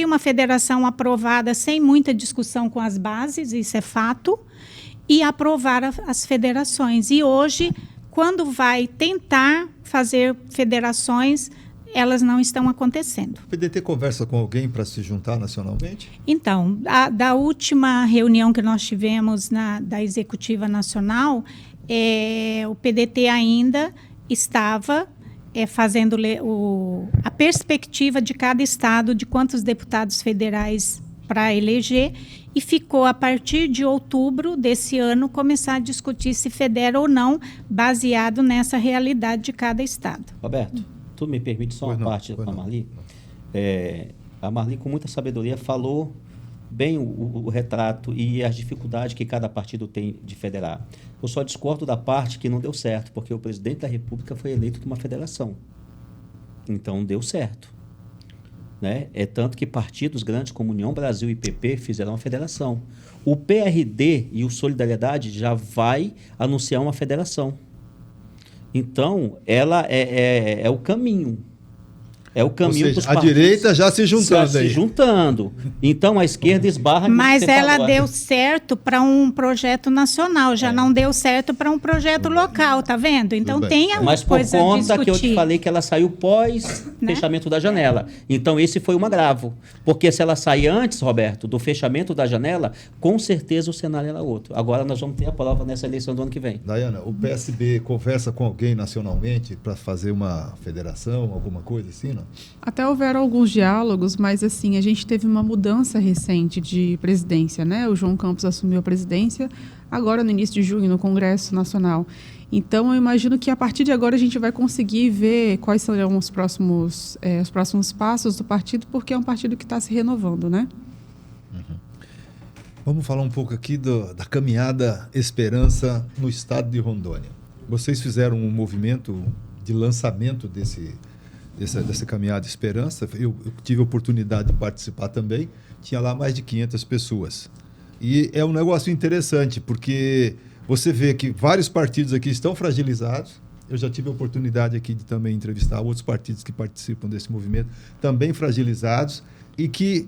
uma federação aprovada sem muita discussão com as bases, isso é fato, e aprovaram as federações. E hoje, quando vai tentar fazer federações, elas não estão acontecendo. O PDT conversa com alguém para se juntar nacionalmente? Então, da última reunião que nós tivemos da Executiva Nacional, o PDT ainda estava fazendo a perspectiva de cada estado de quantos deputados federais para eleger, e ficou, a partir de outubro desse ano, começar a discutir se federa ou não, baseado nessa realidade de cada estado. Roberto, tu me permite só uma parte com a Marli? A Marli, com muita sabedoria, falou bem o retrato e as dificuldades que cada partido tem de federar. Eu só discordo da parte que não deu certo, porque o presidente da República foi eleito de uma federação. Então, deu certo. Né? É tanto que partidos grandes como União Brasil e PP fizeram uma federação. O PRD e o Solidariedade já vai anunciar uma federação. Então, ela é o caminho. É o caminho dos partidos. A direita já se juntando. Se juntando. Então, a esquerda esbarra... Mas ela deu certo para um projeto nacional, já não deu certo para um projeto local, tá vendo? Então, tem alguma coisa a discutir. Mas por conta que eu te falei que ela saiu pós fechamento da janela. Então, esse foi um agravo. Porque se ela sair antes, Roberto, do fechamento da janela, com certeza o cenário era outro. Agora nós vamos ter a prova nessa eleição do ano que vem. Dayana, o PSB conversa com alguém nacionalmente para fazer uma federação, alguma coisa assim, não? Até houveram alguns diálogos, mas assim, a gente teve uma mudança recente de presidência, né? O João Campos assumiu a presidência agora no início de junho, no Congresso Nacional. Então, eu imagino que a partir de agora a gente vai conseguir ver quais serão os próximos passos do partido, porque é um partido que está se renovando, né? Uhum. Vamos falar um pouco aqui da caminhada Esperança no estado de Rondônia. Vocês fizeram um movimento de lançamento dessa caminhada Esperança. Eu tive a oportunidade de participar também. Tinha lá mais de 500 pessoas. E é um negócio interessante, porque você vê que vários partidos aqui estão fragilizados. Eu já tive a oportunidade aqui de também entrevistar outros partidos que participam desse movimento, também fragilizados, e que,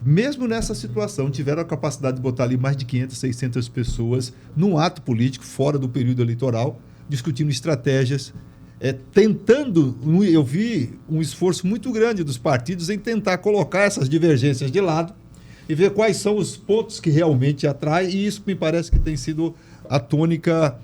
mesmo nessa situação, tiveram a capacidade de botar ali mais de 500, 600 pessoas num ato político, fora do período eleitoral, discutindo estratégias, tentando. Eu vi um esforço muito grande dos partidos em tentar colocar essas divergências de lado e ver quais são os pontos que realmente atraem, e isso me parece que tem sido a tônica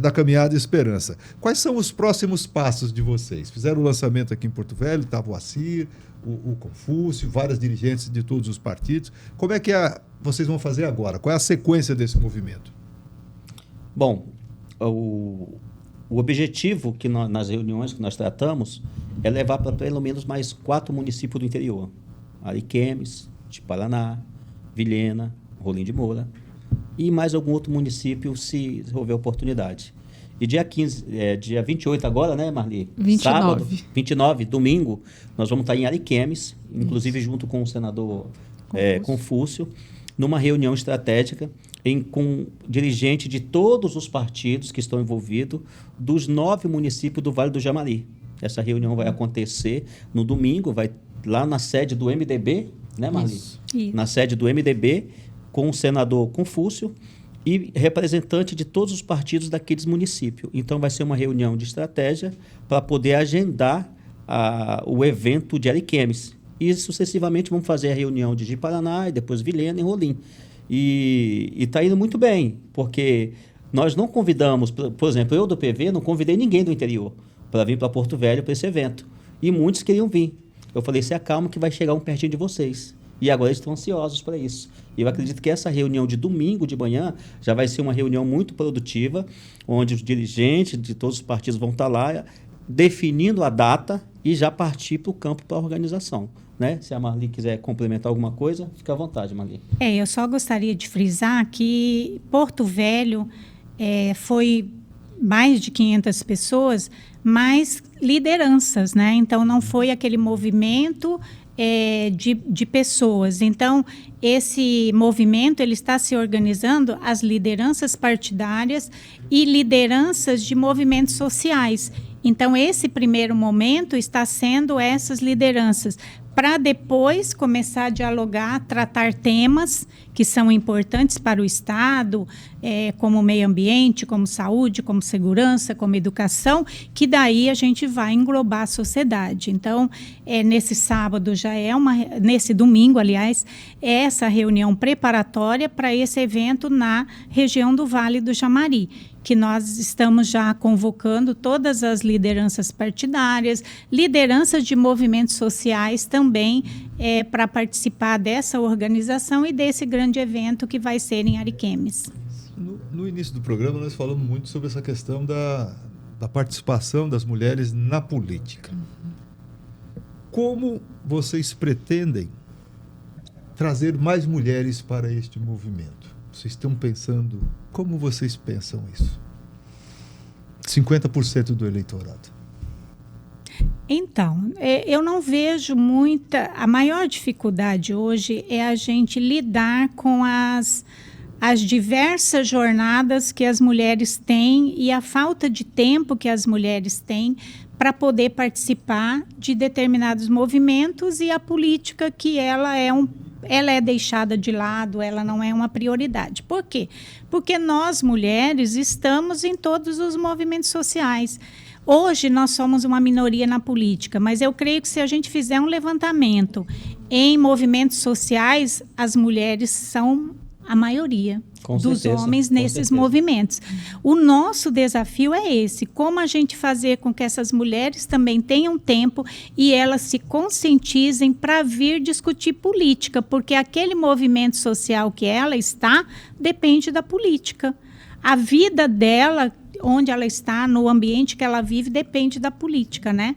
da caminhada Esperança. Quais são os próximos passos de vocês? Fizeram o lançamento aqui em Porto Velho, estava o Assir, o Confúcio, várias dirigentes de todos os partidos. Como é que vocês vão fazer agora? Qual é a sequência desse movimento? Bom, o objetivo que nas reuniões que nós tratamos é levar para pelo menos mais 4 municípios do interior. Ariquemes, Paraná, Vilhena, Rolim de Moura e mais algum outro município se houver oportunidade. E dia 28 agora, né, Marli? 29. Sábado, 29, domingo, nós vamos estar em Ariquemes, inclusive junto com o senador Confúcio, numa reunião estratégica com dirigente de todos os partidos que estão envolvidos, dos 9 municípios do Vale do Jamari. Essa reunião vai acontecer no domingo, vai lá na sede do MDB, né, Marli? Isso. Na sede do MDB, com o senador Confúcio e representante de todos os partidos daqueles municípios. Então, vai ser uma reunião de estratégia para poder agendar o evento de Ariquemes. E, sucessivamente, vamos fazer a reunião de Ji-Paraná, e depois Vilhena e Rolim. E está indo muito bem, porque nós não convidamos, por exemplo, eu do PV não convidei ninguém do interior para vir para Porto Velho para esse evento. E muitos queriam vir. Eu falei, se acalma que vai chegar um pertinho de vocês. E agora eles estão ansiosos para isso. E eu acredito que essa reunião de domingo de manhã já vai ser uma reunião muito produtiva, onde os dirigentes de todos os partidos vão estar lá definindo a data e já partir para o campo para a organização. Né? Se a Marli quiser complementar alguma coisa, fica à vontade, Marli. Eu só gostaria de frisar que Porto Velho foi mais de 500 pessoas, mais lideranças, né? Então, não foi aquele movimento de pessoas. Então, esse movimento ele está se organizando as lideranças partidárias e lideranças de movimentos sociais. Então, esse primeiro momento está sendo essas lideranças, para depois começar a dialogar, tratar temas que são importantes para o Estado, como meio ambiente, como saúde, como segurança, como educação, que daí a gente vai englobar a sociedade. Então, nesse sábado nesse domingo, aliás, é essa reunião preparatória para esse evento na região do Vale do Jamari, que nós estamos já convocando todas as lideranças partidárias, lideranças de movimentos sociais também, para participar dessa organização e desse grande evento que vai ser em Ariquemes. No início do programa, nós falamos muito sobre essa questão da participação das mulheres na política. Como vocês pretendem trazer mais mulheres para este movimento? Vocês estão pensando... Como vocês pensam isso? 50% do eleitorado. Então, eu não vejo muita... A maior dificuldade hoje é a gente lidar com as diversas jornadas que as mulheres têm e a falta de tempo que as mulheres têm para poder participar de determinados movimentos e a política que ela é deixada de lado, ela não é uma prioridade. Por quê? Porque nós, mulheres, estamos em todos os movimentos sociais. Hoje, nós somos uma minoria na política, mas eu creio que se a gente fizer um levantamento em movimentos sociais, as mulheres são a maioria dos homens nesses movimentos. O nosso desafio é esse, como a gente fazer com que essas mulheres também tenham tempo e elas se conscientizem para vir discutir política, porque aquele movimento social que ela está depende da política. A vida dela, onde ela está, no ambiente que ela vive, depende da política, né?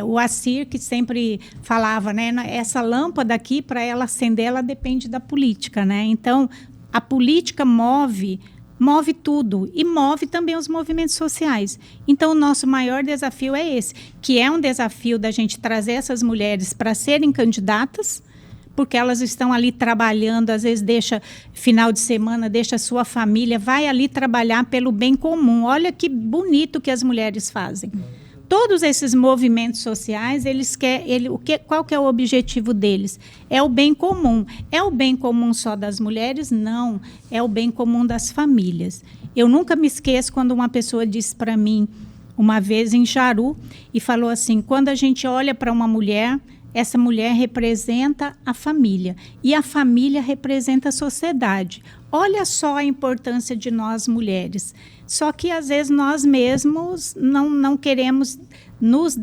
O Assir, que sempre falava, né? Essa lâmpada aqui, para ela acender, ela depende da política, né? Então, a política move tudo e move também os movimentos sociais. Então, o nosso maior desafio é esse, que é um desafio da gente trazer essas mulheres para serem candidatas, porque elas estão ali trabalhando, às vezes deixa final de semana, deixa a sua família, vai ali trabalhar pelo bem comum. Olha que bonito que as mulheres fazem. Todos esses movimentos sociais, qual que é o objetivo deles? É o bem comum. É o bem comum só das mulheres? Não, é o bem comum das famílias. Eu nunca me esqueço quando uma pessoa disse para mim, uma vez em Jaru, e falou assim, quando a gente olha para uma mulher, essa mulher representa a família e a família representa a sociedade. Olha só a importância de nós mulheres. Só que, às vezes, nós mesmos não queremos nos...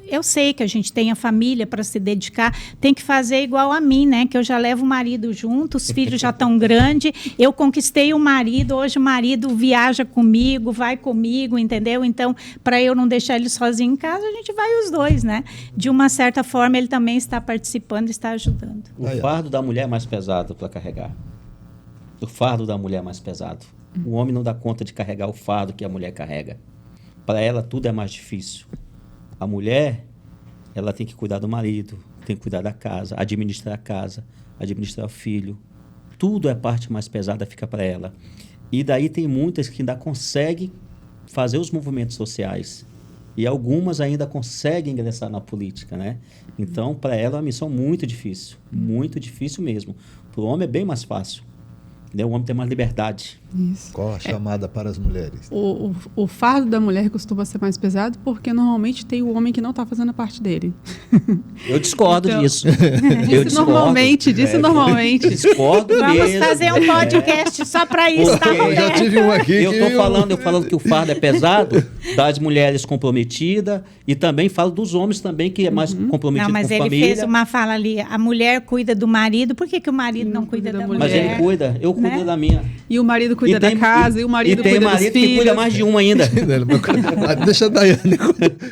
Eu sei que a gente tem a família para se dedicar, tem que fazer igual a mim, né? Que eu já levo o marido junto, os filhos já estão grandes, eu conquistei o marido, hoje o marido viaja comigo, vai comigo, entendeu? Então, para eu não deixar ele sozinho em casa, a gente vai os dois, né? De uma certa forma, ele também está participando, está ajudando. O fardo da mulher é mais pesado para carregar. O fardo da mulher é mais pesado. O homem não dá conta de carregar o fardo que a mulher carrega. Para ela, tudo é mais difícil. A mulher, ela tem que cuidar do marido, tem que cuidar da casa, administrar o filho. Tudo é parte mais pesada, fica para ela. E daí tem muitas que ainda conseguem fazer os movimentos sociais. E algumas ainda conseguem ingressar na política, né? Então, para ela é uma missão muito difícil mesmo. Para o homem é bem mais fácil. O homem tem mais liberdade. Isso. Qual a chamada para as mulheres? O fardo da mulher costuma ser mais pesado porque normalmente tem o homem que não está fazendo a parte dele. Eu discordo disso. Eu discordo. Normalmente. Discordo Vamos mesmo. fazer um podcast só para isso, tá, Porque Eu já tive um aqui eu falando que o fardo é pesado das mulheres comprometidas e também falo dos homens também que é mais comprometido Não, mas com ele família. fez uma fala ali, a mulher cuida do marido, por que o marido não cuida da mulher? Mas ele cuida, eu cuido Né? da minha. E o marido cuida da casa, e o marido cuida dos filhos. E tem marido que cuida mais de uma ainda. Deixa a Daiane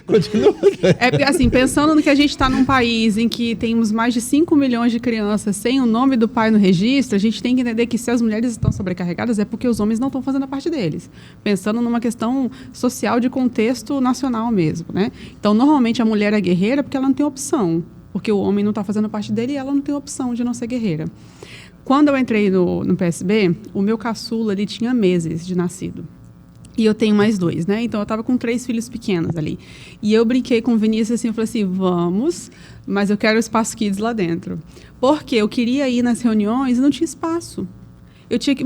continua. É porque, assim, pensando no que a gente está num país em que temos mais de 5 milhões de crianças sem o nome do pai no registro, a gente tem que entender que se as mulheres estão sobrecarregadas é porque os homens não estão fazendo a parte deles. Pensando numa questão social de contexto nacional mesmo, né? Então, normalmente a mulher é guerreira porque ela não tem opção. Porque o homem não está fazendo a parte dele e ela não tem opção de não ser guerreira. Quando eu entrei no PSB, o meu caçula, ele tinha meses de nascido. E eu tenho mais 2, né? Então, eu estava com 3 filhos pequenos ali. E eu brinquei com o Vinícius assim, eu falei assim, vamos, mas eu quero o Espaço Kids lá dentro. Porque eu queria ir nas reuniões e não tinha espaço.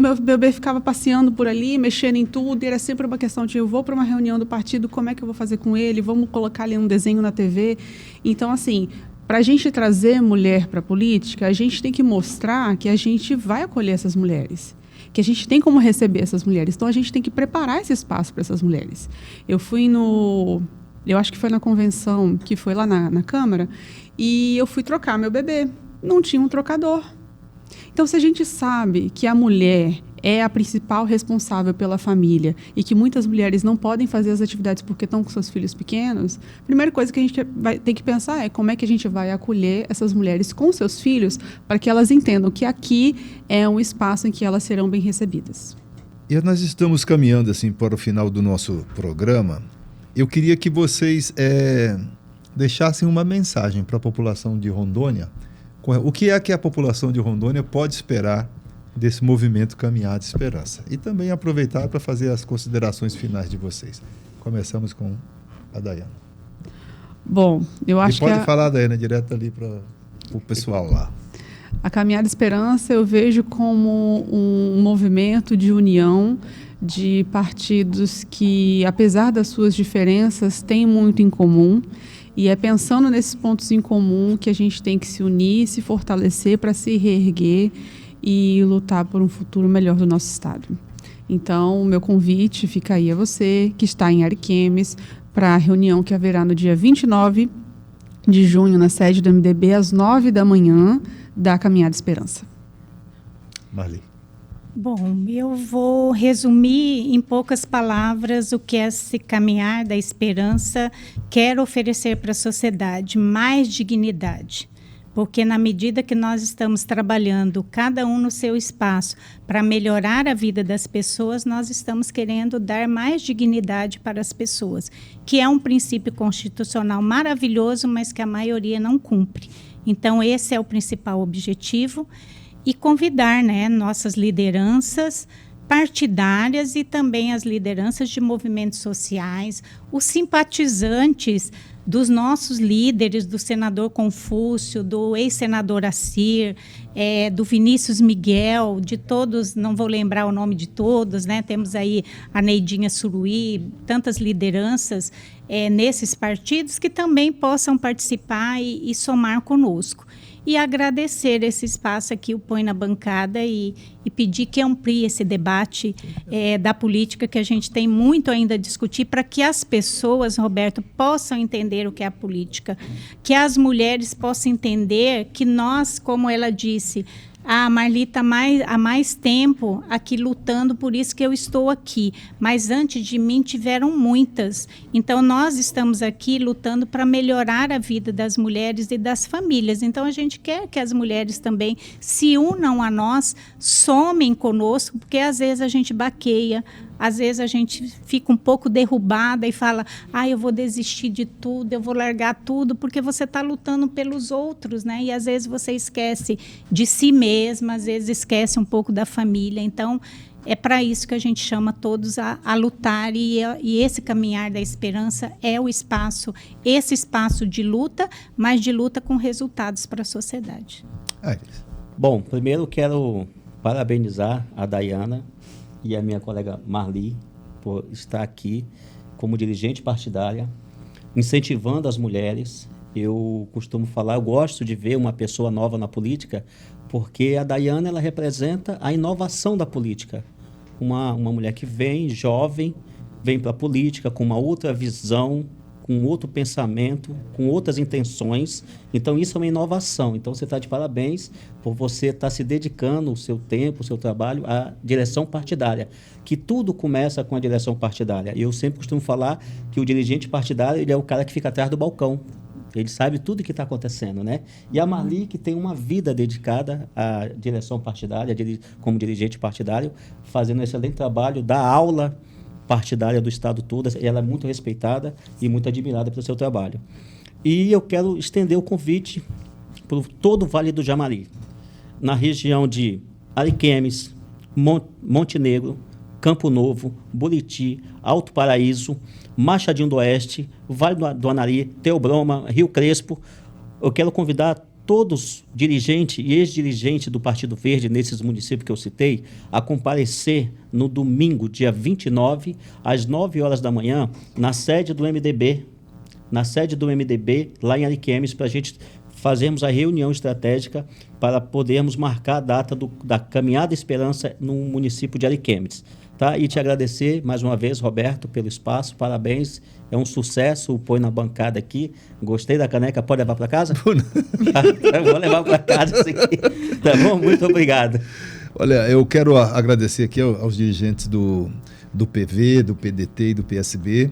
Meu bebê ficava passeando por ali, mexendo em tudo, e era sempre uma questão de eu vou para uma reunião do partido, como é que eu vou fazer com ele? Vamos colocar ali um desenho na TV. Então, assim, para a gente trazer mulher para a política, a gente tem que mostrar que a gente vai acolher essas mulheres, que a gente tem como receber essas mulheres. Então, a gente tem que preparar esse espaço para essas mulheres. Eu acho que foi na convenção, que foi lá na Câmara, e eu fui trocar meu bebê. Não tinha um trocador. Então, se a gente sabe que a mulher é a principal responsável pela família e que muitas mulheres não podem fazer as atividades porque estão com seus filhos pequenos, a primeira coisa que a gente vai ter que pensar é como é que a gente vai acolher essas mulheres com seus filhos para que elas entendam que aqui é um espaço em que elas serão bem recebidas. E nós estamos caminhando assim para o final do nosso programa. Eu queria que vocês deixassem uma mensagem para a população de Rondônia. O que é que a população de Rondônia pode esperar desse movimento Caminhar de Esperança? E também aproveitar para fazer as considerações finais de vocês. Começamos com a Daiana. Bom, eu acho que... Pode falar, Daiana, direto ali para o pessoal lá. A Caminhar de Esperança eu vejo como um movimento de união de partidos que, apesar das suas diferenças, têm muito em comum. E é pensando nesses pontos em comum que a gente tem que se unir, se fortalecer para se reerguer e lutar por um futuro melhor do nosso estado. Então, o meu convite fica aí a você que está em Ariquemes para a reunião que haverá no dia 29 de junho na sede do MDB às 9 da manhã da Caminhada Esperança. Marli. Bom, eu vou resumir em poucas palavras o que esse Caminhar da Esperança quer oferecer para a sociedade: mais dignidade. Porque na medida que nós estamos trabalhando, cada um no seu espaço, para melhorar a vida das pessoas, nós estamos querendo dar mais dignidade para as pessoas, que é um princípio constitucional maravilhoso, mas que a maioria não cumpre. Então, esse é o principal objetivo. E convidar, né, nossas lideranças partidárias e também as lideranças de movimentos sociais, os simpatizantes dos nossos líderes, do senador Confúcio, do ex-senador Assir, do Vinícius Miguel, de todos, não vou lembrar o nome de todos, né? Temos aí a Neidinha Suruí, tantas lideranças nesses partidos que também possam participar e somar conosco. E agradecer esse espaço aqui, o Põe na Bancada, e pedir que amplie esse debate da política, que a gente tem muito ainda a discutir, para que as pessoas, Roberto, possam entender o que é a política, que as mulheres possam entender que nós, como ela disse, a Marli está há mais tempo aqui lutando, por isso que eu estou aqui. Mas antes de mim tiveram muitas. Então, nós estamos aqui lutando para melhorar a vida das mulheres e das famílias. Então, a gente quer que as mulheres também se unam a nós, somem conosco, porque às vezes a gente baqueia, às vezes a gente fica um pouco derrubada e fala, eu vou desistir de tudo, eu vou largar tudo, porque você está lutando pelos outros, né? E às vezes você esquece de si mesma, às vezes esquece um pouco da família. Então, é para isso que a gente chama todos a lutar, e esse Caminhar da Esperança é o espaço, esse espaço de luta, mas de luta com resultados para a sociedade. Bom, primeiro quero parabenizar a Dayana e a minha colega Marli por estar aqui como dirigente partidária, incentivando as mulheres. Eu costumo falar, eu gosto de ver uma pessoa nova na política, porque a Dayana, ela representa a inovação da política. Uma mulher que vem, jovem, vem para a política com uma outra visão, com outro pensamento, com outras intenções. Então, isso é uma inovação. Então, você está de parabéns por você estar se dedicando o seu tempo, o seu trabalho à direção partidária, que tudo começa com a direção partidária. Eu sempre costumo falar que o dirigente partidário, ele é o cara que fica atrás do balcão. Ele sabe tudo o que está acontecendo, né? E a Marli, que tem uma vida dedicada à direção partidária, como dirigente partidário, fazendo um excelente trabalho, dá aula partidária do Estado todo. Ela é muito respeitada e muito admirada pelo seu trabalho. E eu quero estender o convite por todo o Vale do Jamari, na região de Ariquemes, Monte Negro, Campo Novo, Buriti, Alto Paraíso, Machadinho do Oeste, Vale do Anari, Teobroma, Rio Crespo. Eu quero convidar todos, dirigentes e ex-dirigentes do Partido Verde, nesses municípios que eu citei, a comparecer no domingo, dia 29, às 9 horas da manhã, na sede do MDB, lá em Ariquemes, para a gente fazermos a reunião estratégica para podermos marcar a data da Caminhada Esperança no município de Ariquemes. Tá? E te agradecer mais uma vez, Roberto, pelo espaço. Parabéns. É um sucesso o Põe na Bancada aqui. Gostei da caneca. Pode levar para casa? Eu vou levar para casa isso aqui. Tá bom? Muito obrigado. Olha, eu quero agradecer aqui aos dirigentes do PV, do PDT e do PSB.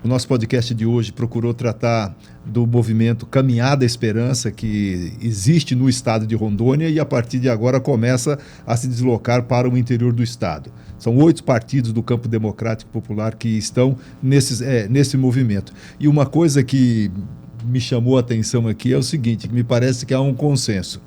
O nosso podcast de hoje procurou tratar do movimento Caminhada Esperança, que existe no estado de Rondônia e a partir de agora começa a se deslocar para o interior do estado. São 8 partidos do campo democrático popular que estão nesse movimento. E uma coisa que me chamou a atenção aqui é o seguinte, que me parece que há um consenso.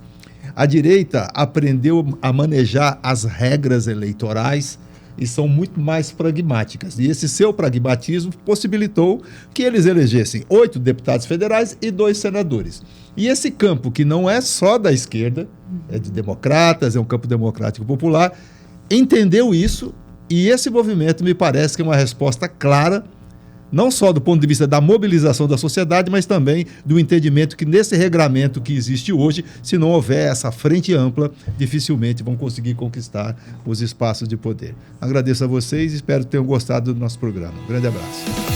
A direita aprendeu a manejar as regras eleitorais e são muito mais pragmáticas. E esse seu pragmatismo possibilitou que eles elegessem 8 deputados federais e 2 senadores. E esse campo, que não é só da esquerda, é de democratas, é um campo democrático popular, entendeu isso, e esse movimento me parece que é uma resposta clara, não só do ponto de vista da mobilização da sociedade, mas também do entendimento que nesse regramento que existe hoje, se não houver essa frente ampla, dificilmente vão conseguir conquistar os espaços de poder. Agradeço a vocês e espero que tenham gostado do nosso programa. Um grande abraço.